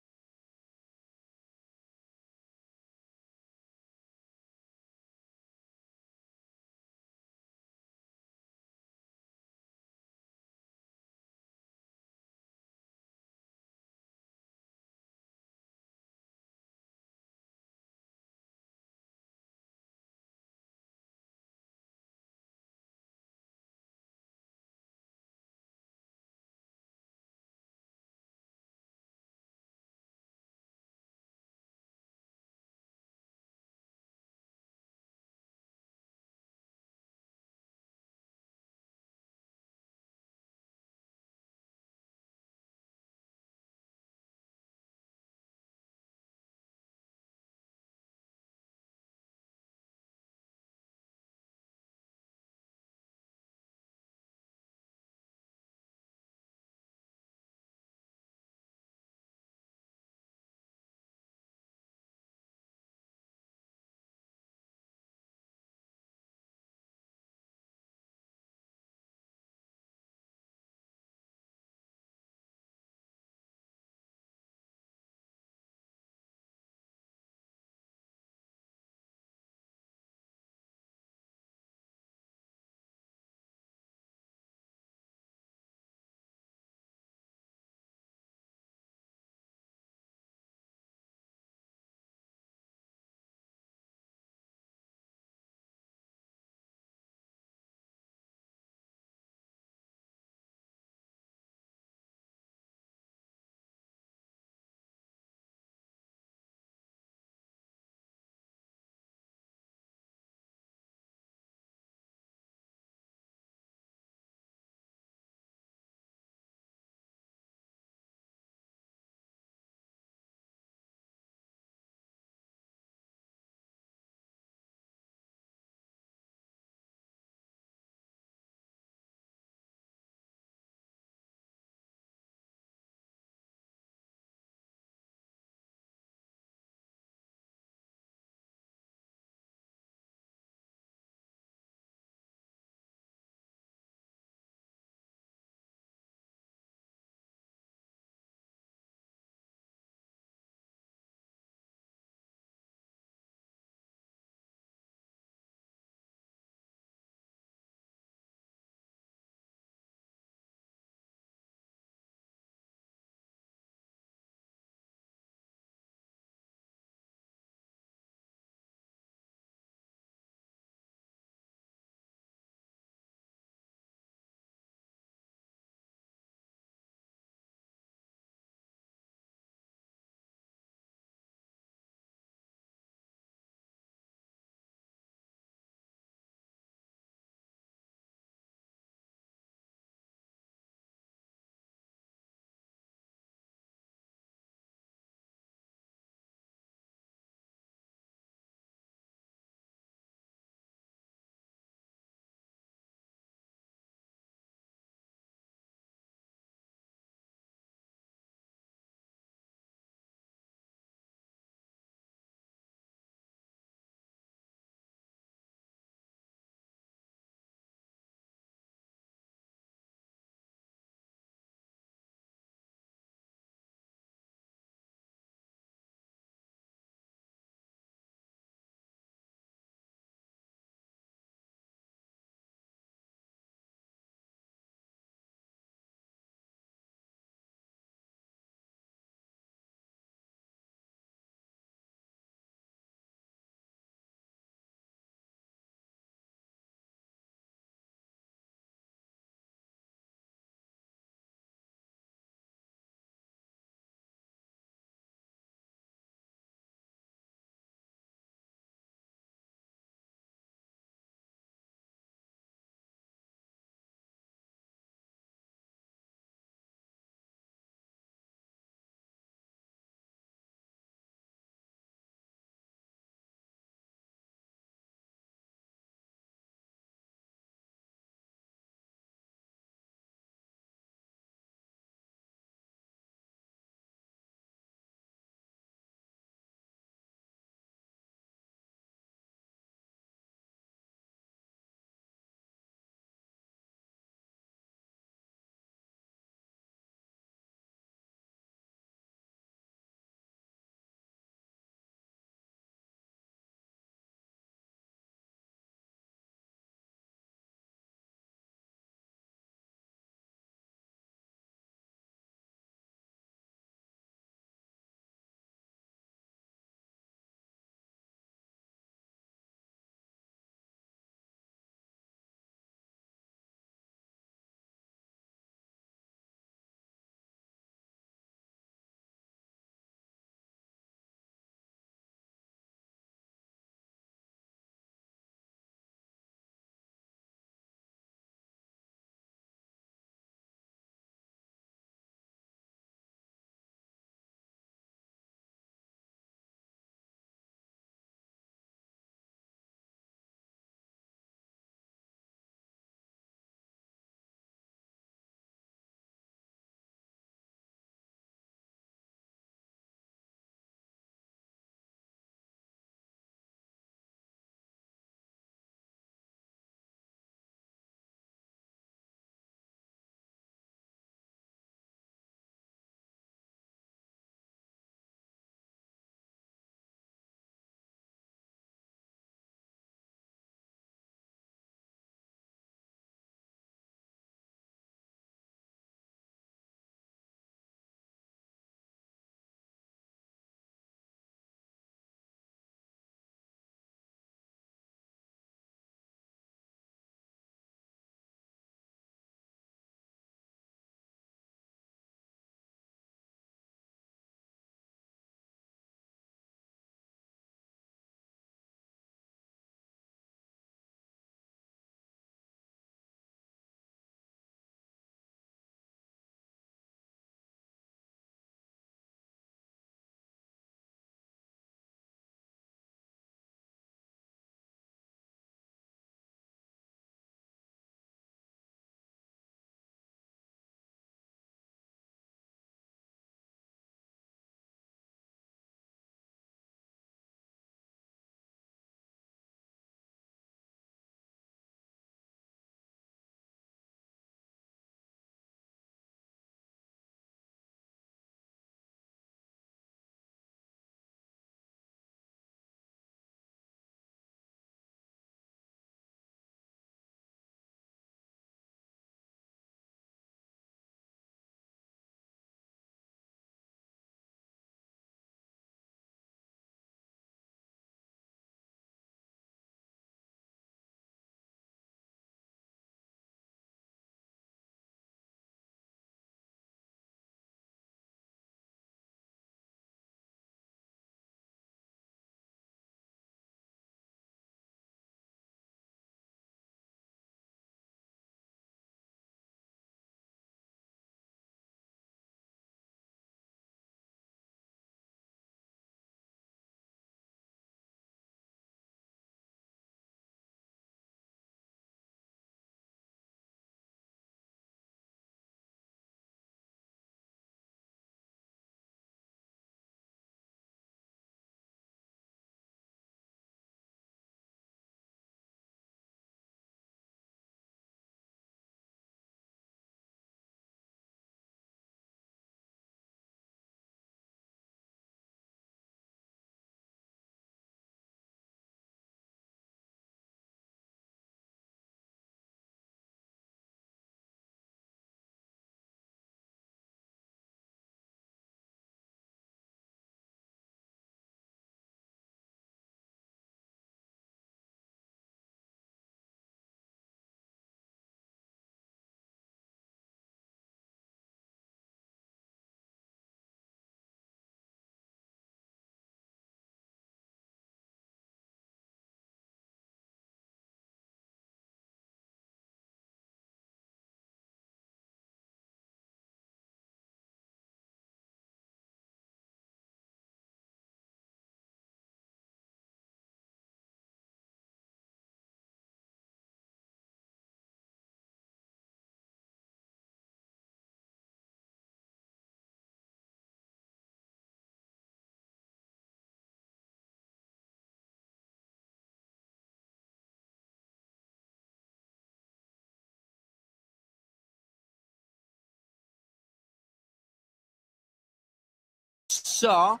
Sarr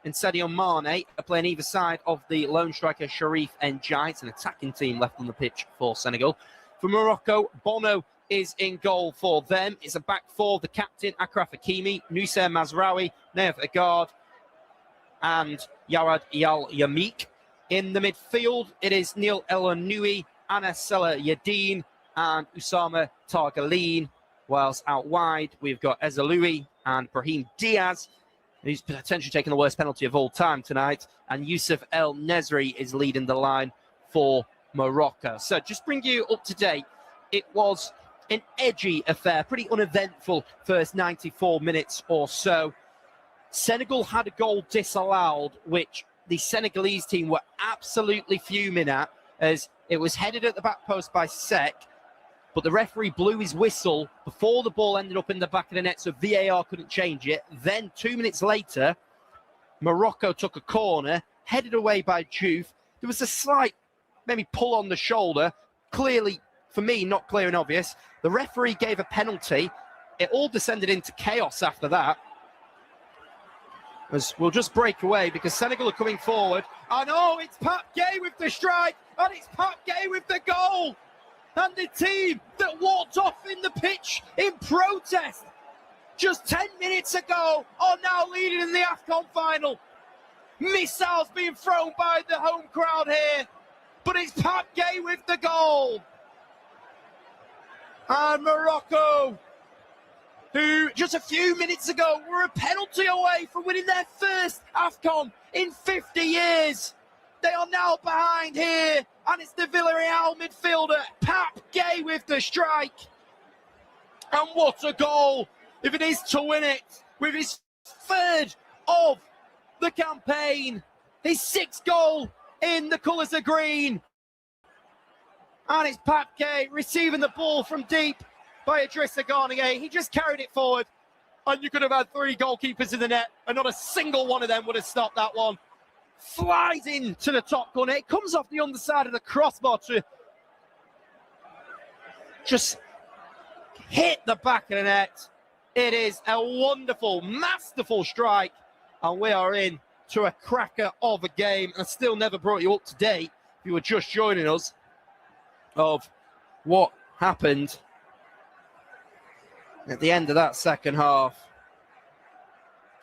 and Sadio Mane are playing either side of the lone striker Sharif Ndiaye. It's an attacking team left on the pitch for Senegal. For Morocco, Bono is in goal for them. It's a back four. The captain, Achraf Hakimi, Noussair Mazraoui, Nev Agard, and Yarad Yamik. In the midfield, it is Neil El-Anoui, Anas Salah Yadin, and Usama Targaline. Whilst out wide, we've got Ezaloui and Brahim Diaz, who's potentially taking the worst penalty of all time tonight. And Youssef El Nesri is leading the line for Morocco. So just bring you up to date. It was an edgy affair, pretty uneventful first 94 minutes or so. Senegal had a goal disallowed, which the Senegalese team were absolutely fuming at, as it was headed at the back post by Sek, but the referee blew his whistle before the ball ended up in the back of the net, so VAR couldn't change it. Then 2 minutes later, Morocco took a corner, headed away by Diouf. There was a slight, maybe pull on the shoulder, clearly, for me, not clear and obvious. The referee gave a penalty. It all descended into chaos after that. As we'll just break away because Senegal are coming forward. And oh, it's Pape Gueye with the strike, and it's Pape Gueye with the goal. And the team that walked off in the pitch in protest just 10 minutes ago are now leading in the Afcon final. Missiles being thrown by the home crowd here, but it's Pape Gueye with the goal. And Morocco, who just a few minutes ago were a penalty away from winning their first Afcon in 50 years. They are now behind here, and it's the Villarreal midfielder, Pape Gueye with the strike. And what a goal, if it is to win it, with his third of the campaign, his sixth goal in the colours of green. And it's Pape Gueye receiving the ball from deep by Idrissa Garnier. He just carried it forward, and you could have had three goalkeepers in the net, and not a single one of them would have stopped that one. Flies into the top corner. It comes off the underside of the crossbar to just hit the back of the net. It is a wonderful, masterful strike, and we are in to a cracker of a game. I still never brought you up to date, if you were just joining us, of what happened at the end of that second half.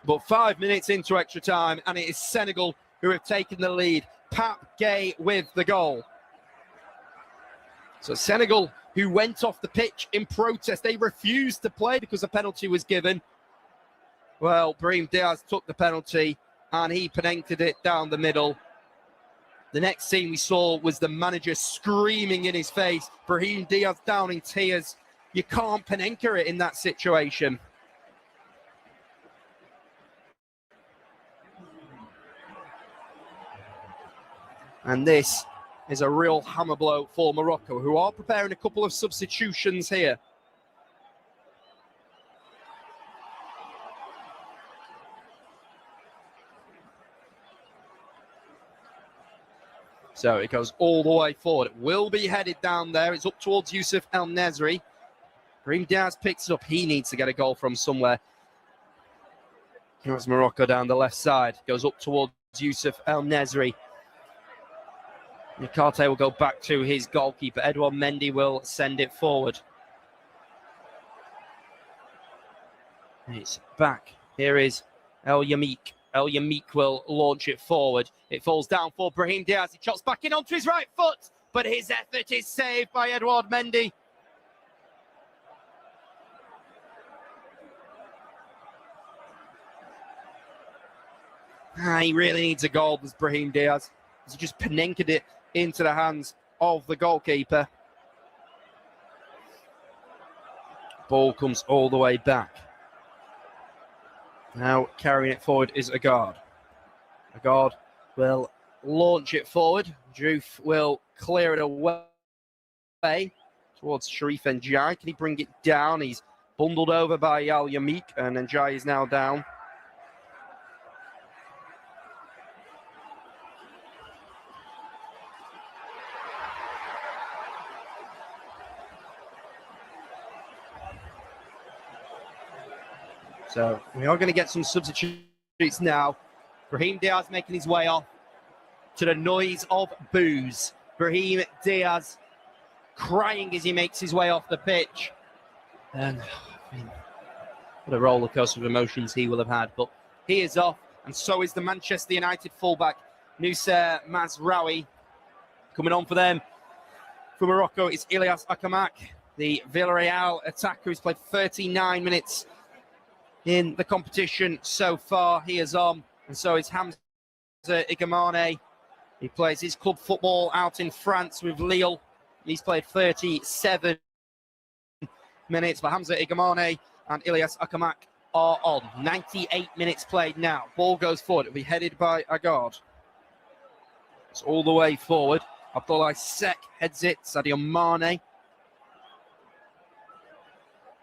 But 5 minutes into extra time, and it is Senegal who have taken the lead. Pape Gueye with the goal. So Senegal, who went off the pitch in protest, they refused to play because a penalty was given. Well, Brahim Diaz took the penalty, and he penented it down the middle. The next scene we saw was the manager screaming in his face. Brahim Diaz down in tears. You can't penenka it in that situation. And this is a real hammer blow for Morocco, who are preparing a couple of substitutions here. So it goes all the way forward. It will be headed down there. It's up towards Youssef El Nesri. Brahim Diaz picks it up. He needs to get a goal from somewhere. Here's Morocco down the left side. Goes up towards Youssef El Nesri. Nikate will go back to his goalkeeper. Edouard Mendy will send it forward. It's back. Here is El Yamik. El Yamik will launch it forward. It falls down for Brahim Diaz. He chops back in onto his right foot, but his effort is saved by Edouard Mendy. He really needs a goal, does Brahim Diaz. He just penenkered it into the hands of the goalkeeper. Ball comes all the way back. Now carrying it forward is Agard. Agard will launch it forward. Diouf will clear it away towards Sharif Ndiaye. Can he bring it down? He's bundled over by Al Yamik, and Ndiaye is now down. So we are going to get some substitutions It's now Brahim Diaz making his way off to the noise of boos. Brahim Diaz crying as he makes his way off the pitch. And I mean, what a roller coaster of emotions he will have had. But he is off, and so is the Manchester United fullback, Noussair Mazraoui. Coming on for them. For Morocco, it's Ilyas Akamak, the Villarreal attacker who's played 39 minutes in the competition so far. He is on, and so is Hamza Igamane. He plays his club football out in France with Lille. He's played 37 minutes, but Hamza Igamane and Ilyas Akamak are on. 98 minutes played now. Ball goes forward. It'll be headed by Agard. It's all the way forward. Abdoulaye Seck heads it. Sadio Mane.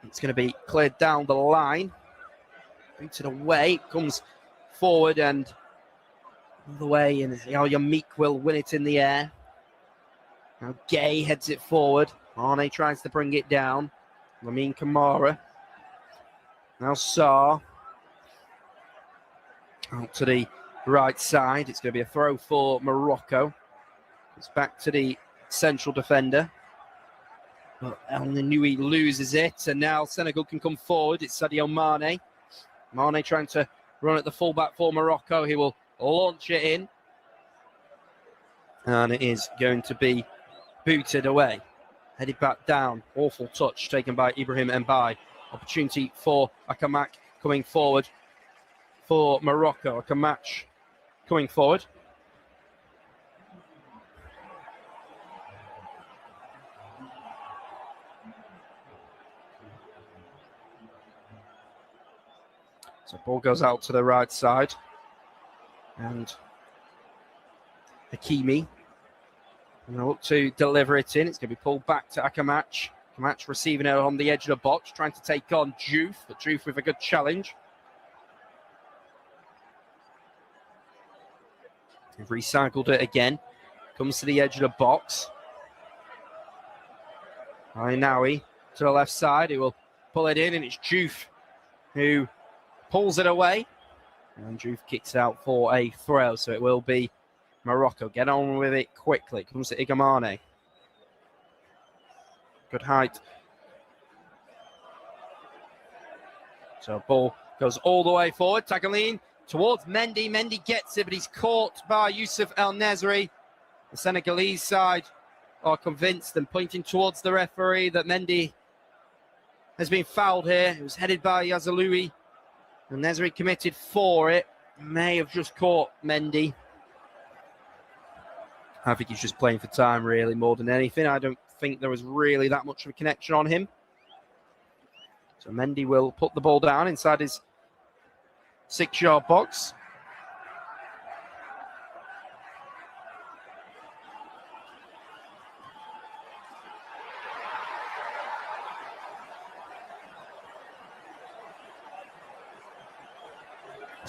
It's going to be cleared down the line. Booted away. It comes forward and all the way. And Yamik will win it in the air. Now Gay heads it forward. Mane tries to bring it down. Lamine Kamara. Now Sarr. Out to the right side. It's going to be a throw for Morocco. It's back to the central defender. But El Ninoui loses it. And now Senegal can come forward. It's Sadio Mane. Mane trying to run at the fullback for Morocco. He will launch it in. And it is going to be booted away. Headed back down. Awful touch taken by Ibrahim Mbaye. Opportunity for Akamak coming forward for Morocco. Akamak coming forward. So ball goes out to the right side. And Hakimi will look to deliver it in. It's going to be pulled back to Akamak. Akamak receiving it on the edge of the box, trying to take on Diouf, but Diouf with a good challenge. They've recycled it again. Comes to the edge of the box. Ainaoui to the left side. He will pull it in, and it's Diouf who pulls it away. And Diouf kicks out for a throw, so it will be Morocco. Get on with it quickly. Comes to Igamane. Good height. So ball goes all the way forward. Tagalin towards Mendy. Mendy gets it, but he's caught by Youssef El Nesri. The Senegalese side are convinced and pointing towards the referee that Mendy has been fouled here. It was headed by Yazaloui. And Nesri committed for it. May have just caught Mendy. I think he's just playing for time, really, more than anything. I don't think there was really that much of a connection on him. So Mendy will put the ball down inside his 6-yard box.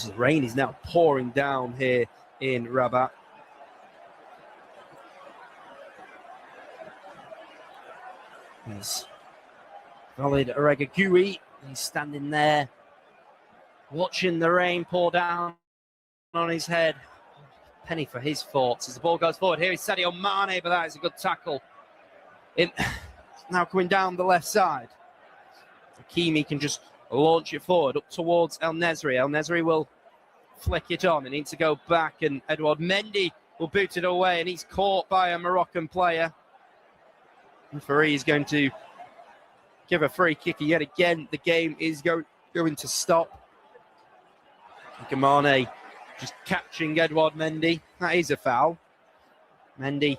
The rain is now pouring down here in Rabat. There's Walid Regragui. He's standing there watching the rain pour down on his head. Penny for his thoughts as the ball goes forward. Here is Sadio Mane, but that is a good tackle. It's now coming down the left side. Hakimi can just launch it forward up towards El Nesri. El Nesri will flick it on. It needs to go back, and Edouard Mendy will boot it away, and he's caught by a Moroccan player. Referee is going to give a free kick yet again. The game is going to stop. Gamane just catching Edouard Mendy. That is a foul. Mendy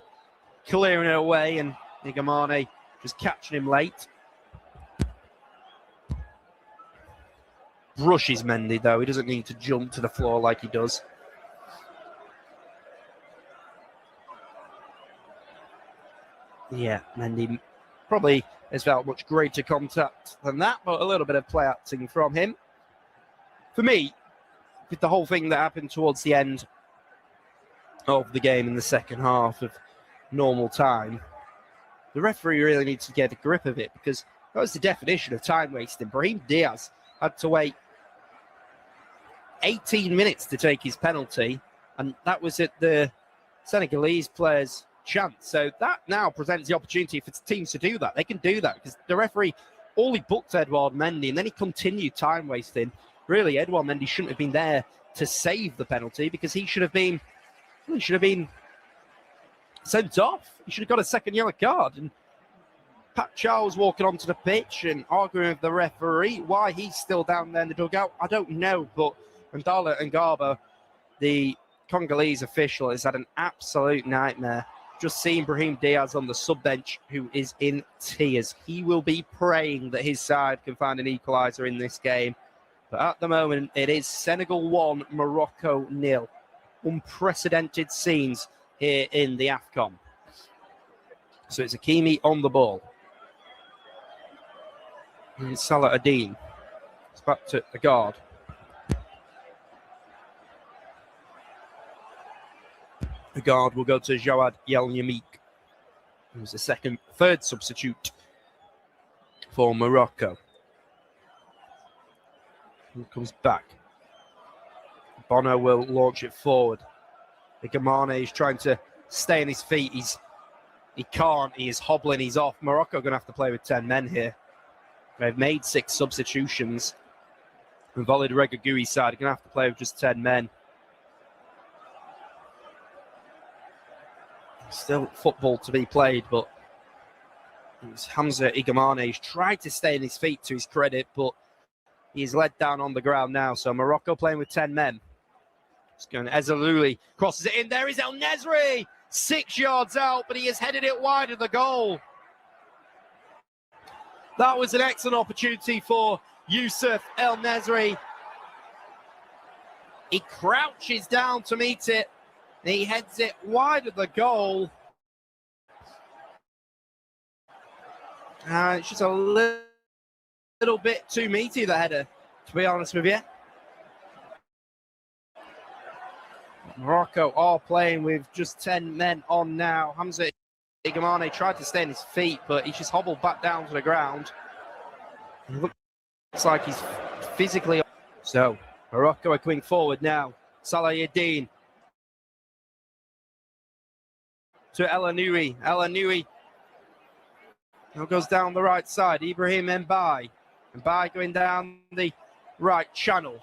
clearing it away, and Gamane just catching him late. Brushes Mendy, though. He doesn't need to jump to the floor like he does. Yeah, Mendy probably has felt much greater contact than that, but a little bit of play acting from him. For me, with the whole thing that happened towards the end of the game in the second half of normal time, the referee really needs to get a grip of it, because that was the definition of time wasting. Brahim Diaz had to wait 18 minutes to take his penalty, and that was at the Senegalese player's chance. So that now presents the opportunity for teams to do that. They can do that because the referee, all he booked Edouard Mendy, and then he continued time wasting. Really, Edouard Mendy shouldn't have been there to save the penalty because he should have been sent off. He should have got a second yellow card. And Pat Charles walking onto the pitch and arguing with the referee. Why he's still down there in the dugout, I don't know. But Ndala Ngaba, the Congolese official, has had an absolute nightmare. Just seeing Brahim Diaz on the sub-bench, who is in tears. He will be praying that his side can find an equaliser in this game. But at the moment, it is Senegal 1, Morocco 0. Unprecedented scenes here in the Afcon. So it's Hakimi on the ball. And Salah Adine. It's back to the guard. The guard will go to Jawad Yelnyamik, who's the third substitute for Morocco. Who comes back? Bono will launch it forward. Igamane is trying to stay on his feet. He can't. He is hobbling. He's off. Morocco going to have to play with 10 men here. They've made 6 substitutions. And Walid Regagui's side are going to have to play with just 10 men. Still football to be played, but it's Hamza Igamane. He's tried to stay on his feet to his credit, but he's led down on the ground now. So Morocco playing with 10 men. It's going Ezalouli, crosses it in. There is El Nesri, 6 yards out, but he has headed it wide of the goal. That was an excellent opportunity for Youssef El Nesri. He crouches down to meet it. He heads it wide of the goal. It's just a little bit too meaty, the header, to be honest with you. Morocco are playing with just 10 men on now. Hamza Igamane tried to stay on his feet, but he just hobbled back down to the ground. It looks like he's physically... So, Morocco are coming forward now. Salah Adine to El Anoui. El Anoui now goes down the right side. Ibrahim Mbaye. Mbaye going down the right channel.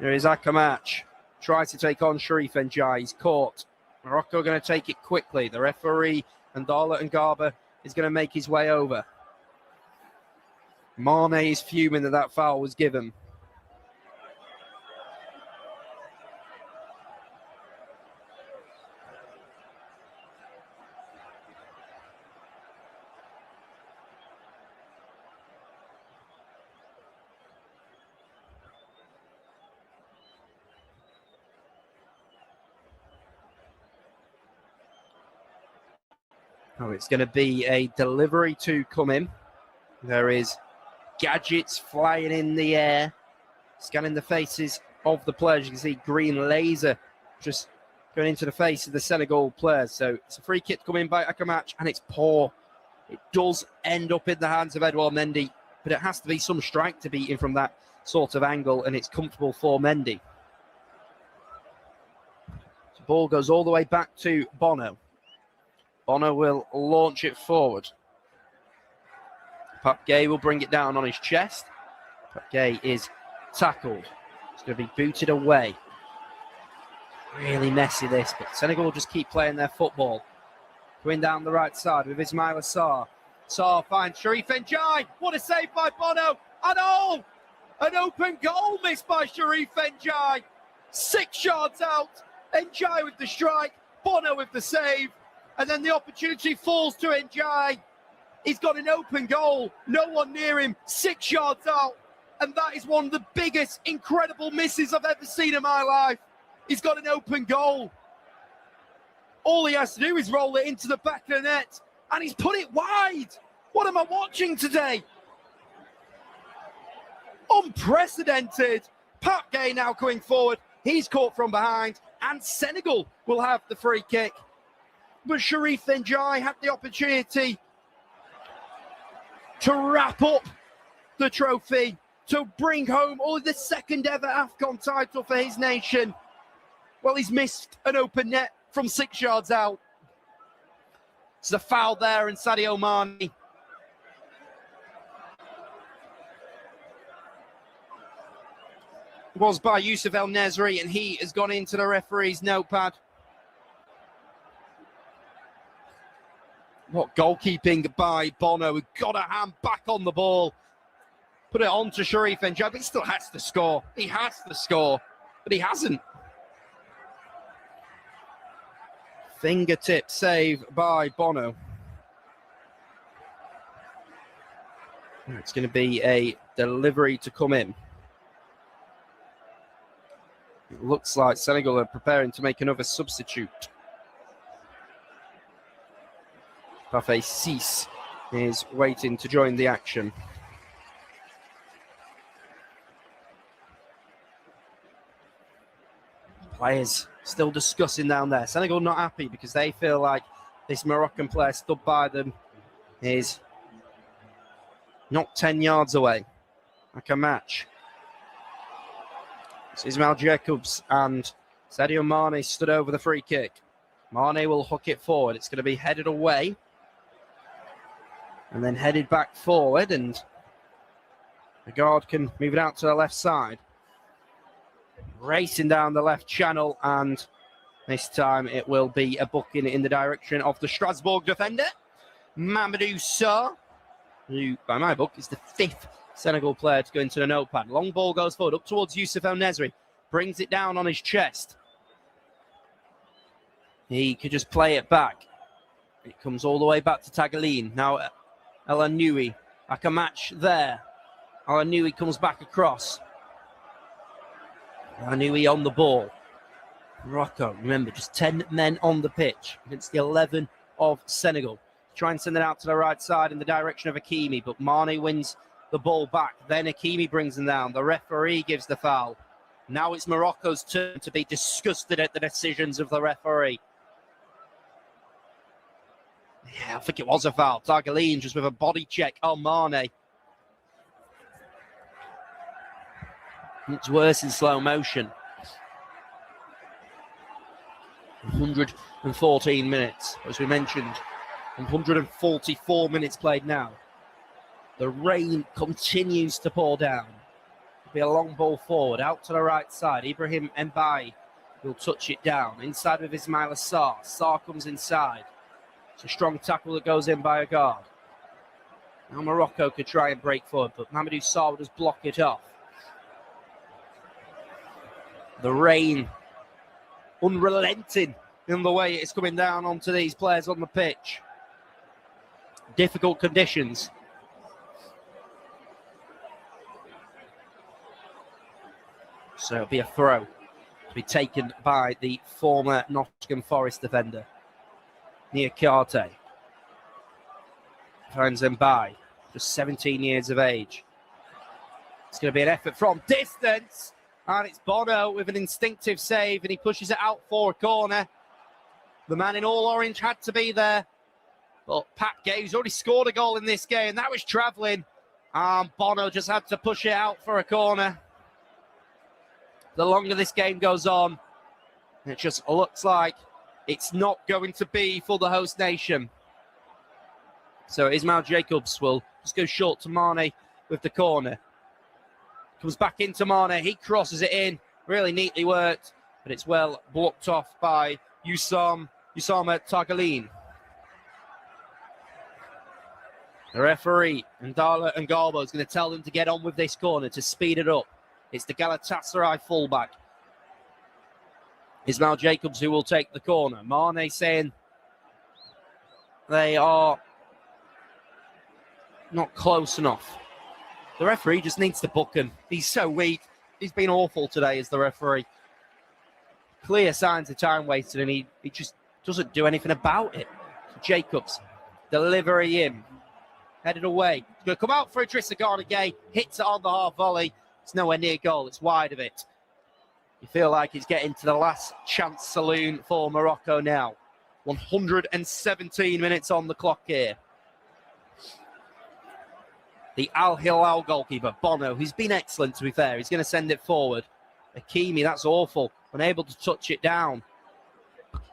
There is Akamatch. Tries to take on Sharif Njai. He's caught. Morocco going to take it quickly. The referee, Ndala Ngaba, is going to make his way over. Mane is fuming that foul was given. Oh, it's going to be a delivery to come in. There is gadgets flying in the air, scanning the faces of the players. You can see green laser just going into the face of the Senegal players. So it's a free kick coming by Akamatch, and it's poor. It does end up in the hands of Edouard Mendy, but it has to be some strike to beat him from that sort of angle, and it's comfortable for Mendy. The ball goes all the way back to Bono. Bono will launch it forward. Pape Gueye will bring it down on his chest. Pape Gueye is tackled. It's going to be booted away. Really messy this, but Senegal will just keep playing their football. Going down the right side with Ismaila Sarr. Sarr finds Sharif Njai. What a save by Bono. And oh, an open goal missed by Sharif Njai. 6 yards out. Njai with the strike. Bono with the save. And then the opportunity falls to Njai. He's got an open goal. No one near him. 6 yards out. And that is one of the biggest, incredible misses I've ever seen in my life. He's got an open goal. All he has to do is roll it into the back of the net. And he's put it wide. What am I watching today? Unprecedented. Pape Gueye now coming forward. He's caught from behind. And Senegal will have the free kick. But Sharif Njai had the opportunity to wrap up the trophy, to bring home the second ever Afcon title for his nation. Well, he's missed an open net from 6 yards out. It's a foul there, and Sadio Mane. Was by Youssef El Nesri, and he has gone into the referee's notepad. What goalkeeping by Bono, who got a hand back on the ball. Put it on to Sharif Njai, but he still has to score. He has to score, but he hasn't. Fingertip save by Bono. It's going to be a delivery to come in. It looks like Senegal are preparing to make another substitute. Buffet Cease is waiting to join the action. Players still discussing down there. Senegal not happy because they feel like this Moroccan player stood by them is not 10 yards away. Like a match. It's Ismail Jacobs and Sadio Mane stood over the free kick. Mane will hook it forward. It's going to be headed away. And then headed back forward, and the guard can move it out to the left side. Racing down the left channel, and this time it will be a booking in the direction of the Strasbourg defender, Mamadou Sarr, who, by my book, is the 5th Senegal player to go into the notepad. Long ball goes forward, up towards Youssef El Nesri, brings it down on his chest. He could just play it back. It comes all the way back to Tagalin. Now, El Anoui, like a match there. El Anoui comes back across. El Anoui on the ball. Morocco, remember, just 10 men on the pitch against the 11 of Senegal. Try and send it out to the right side in the direction of Hakimi, but Mane wins the ball back. Then Hakimi brings him down. The referee gives the foul. Now it's Morocco's turn to be disgusted at the decisions of the referee. Yeah, I think it was a foul. Tagalin just with a body check on Mane. It's worse in slow motion. 114 minutes, as we mentioned. 144 minutes played now. The rain continues to pour down. Be a long ball forward, out to the right side. Ibrahim Mbaye will touch it down. Inside with Ismail Assar. Assar comes inside. It's a strong tackle that goes in by a guard. Now Morocco could try and break forward, but Mamadou Sarr would just block it off. The rain unrelenting in the way it's coming down onto these players on the pitch. Difficult conditions. So it'll be a throw to be taken by the former Nottingham Forest defender, Niakate. Finds Mbaye, just 17 years of age. It's going to be an effort from distance. And it's Bono with an instinctive save, and he pushes it out for a corner. The man in all orange had to be there. But Pat Gay's already scored a goal in this game. That was travelling. And Bono just had to push it out for a corner. The longer this game goes on, it just looks like it's not going to be for the host nation. So Ismail Jacobs will just go short to Mane with the corner. Comes back into Mane. He crosses it in. Really neatly worked. But it's well blocked off by Usama Tagalin. The referee, Ndala Ngalbo, is going to tell them to get on with this corner, to speed it up. It's the Galatasaray fullback, Ismail Jacobs, who will take the corner. Mane saying they are not close enough. The referee just needs to book him. He's so weak. He's been awful today as the referee. Clear signs of time wasted, and he just doesn't do anything about it. Jacobs, delivery in, headed away. He's going to come out for Idrissa Gana Gueye, hits it on the half volley. It's nowhere near goal. It's wide of it. You feel like it's getting to the last chance saloon for Morocco now. 117 minutes on the clock here. The Al Hilal goalkeeper, Bono, who's been excellent, to be fair. He's going to send it forward. Hakimi, that's awful. Unable to touch it down.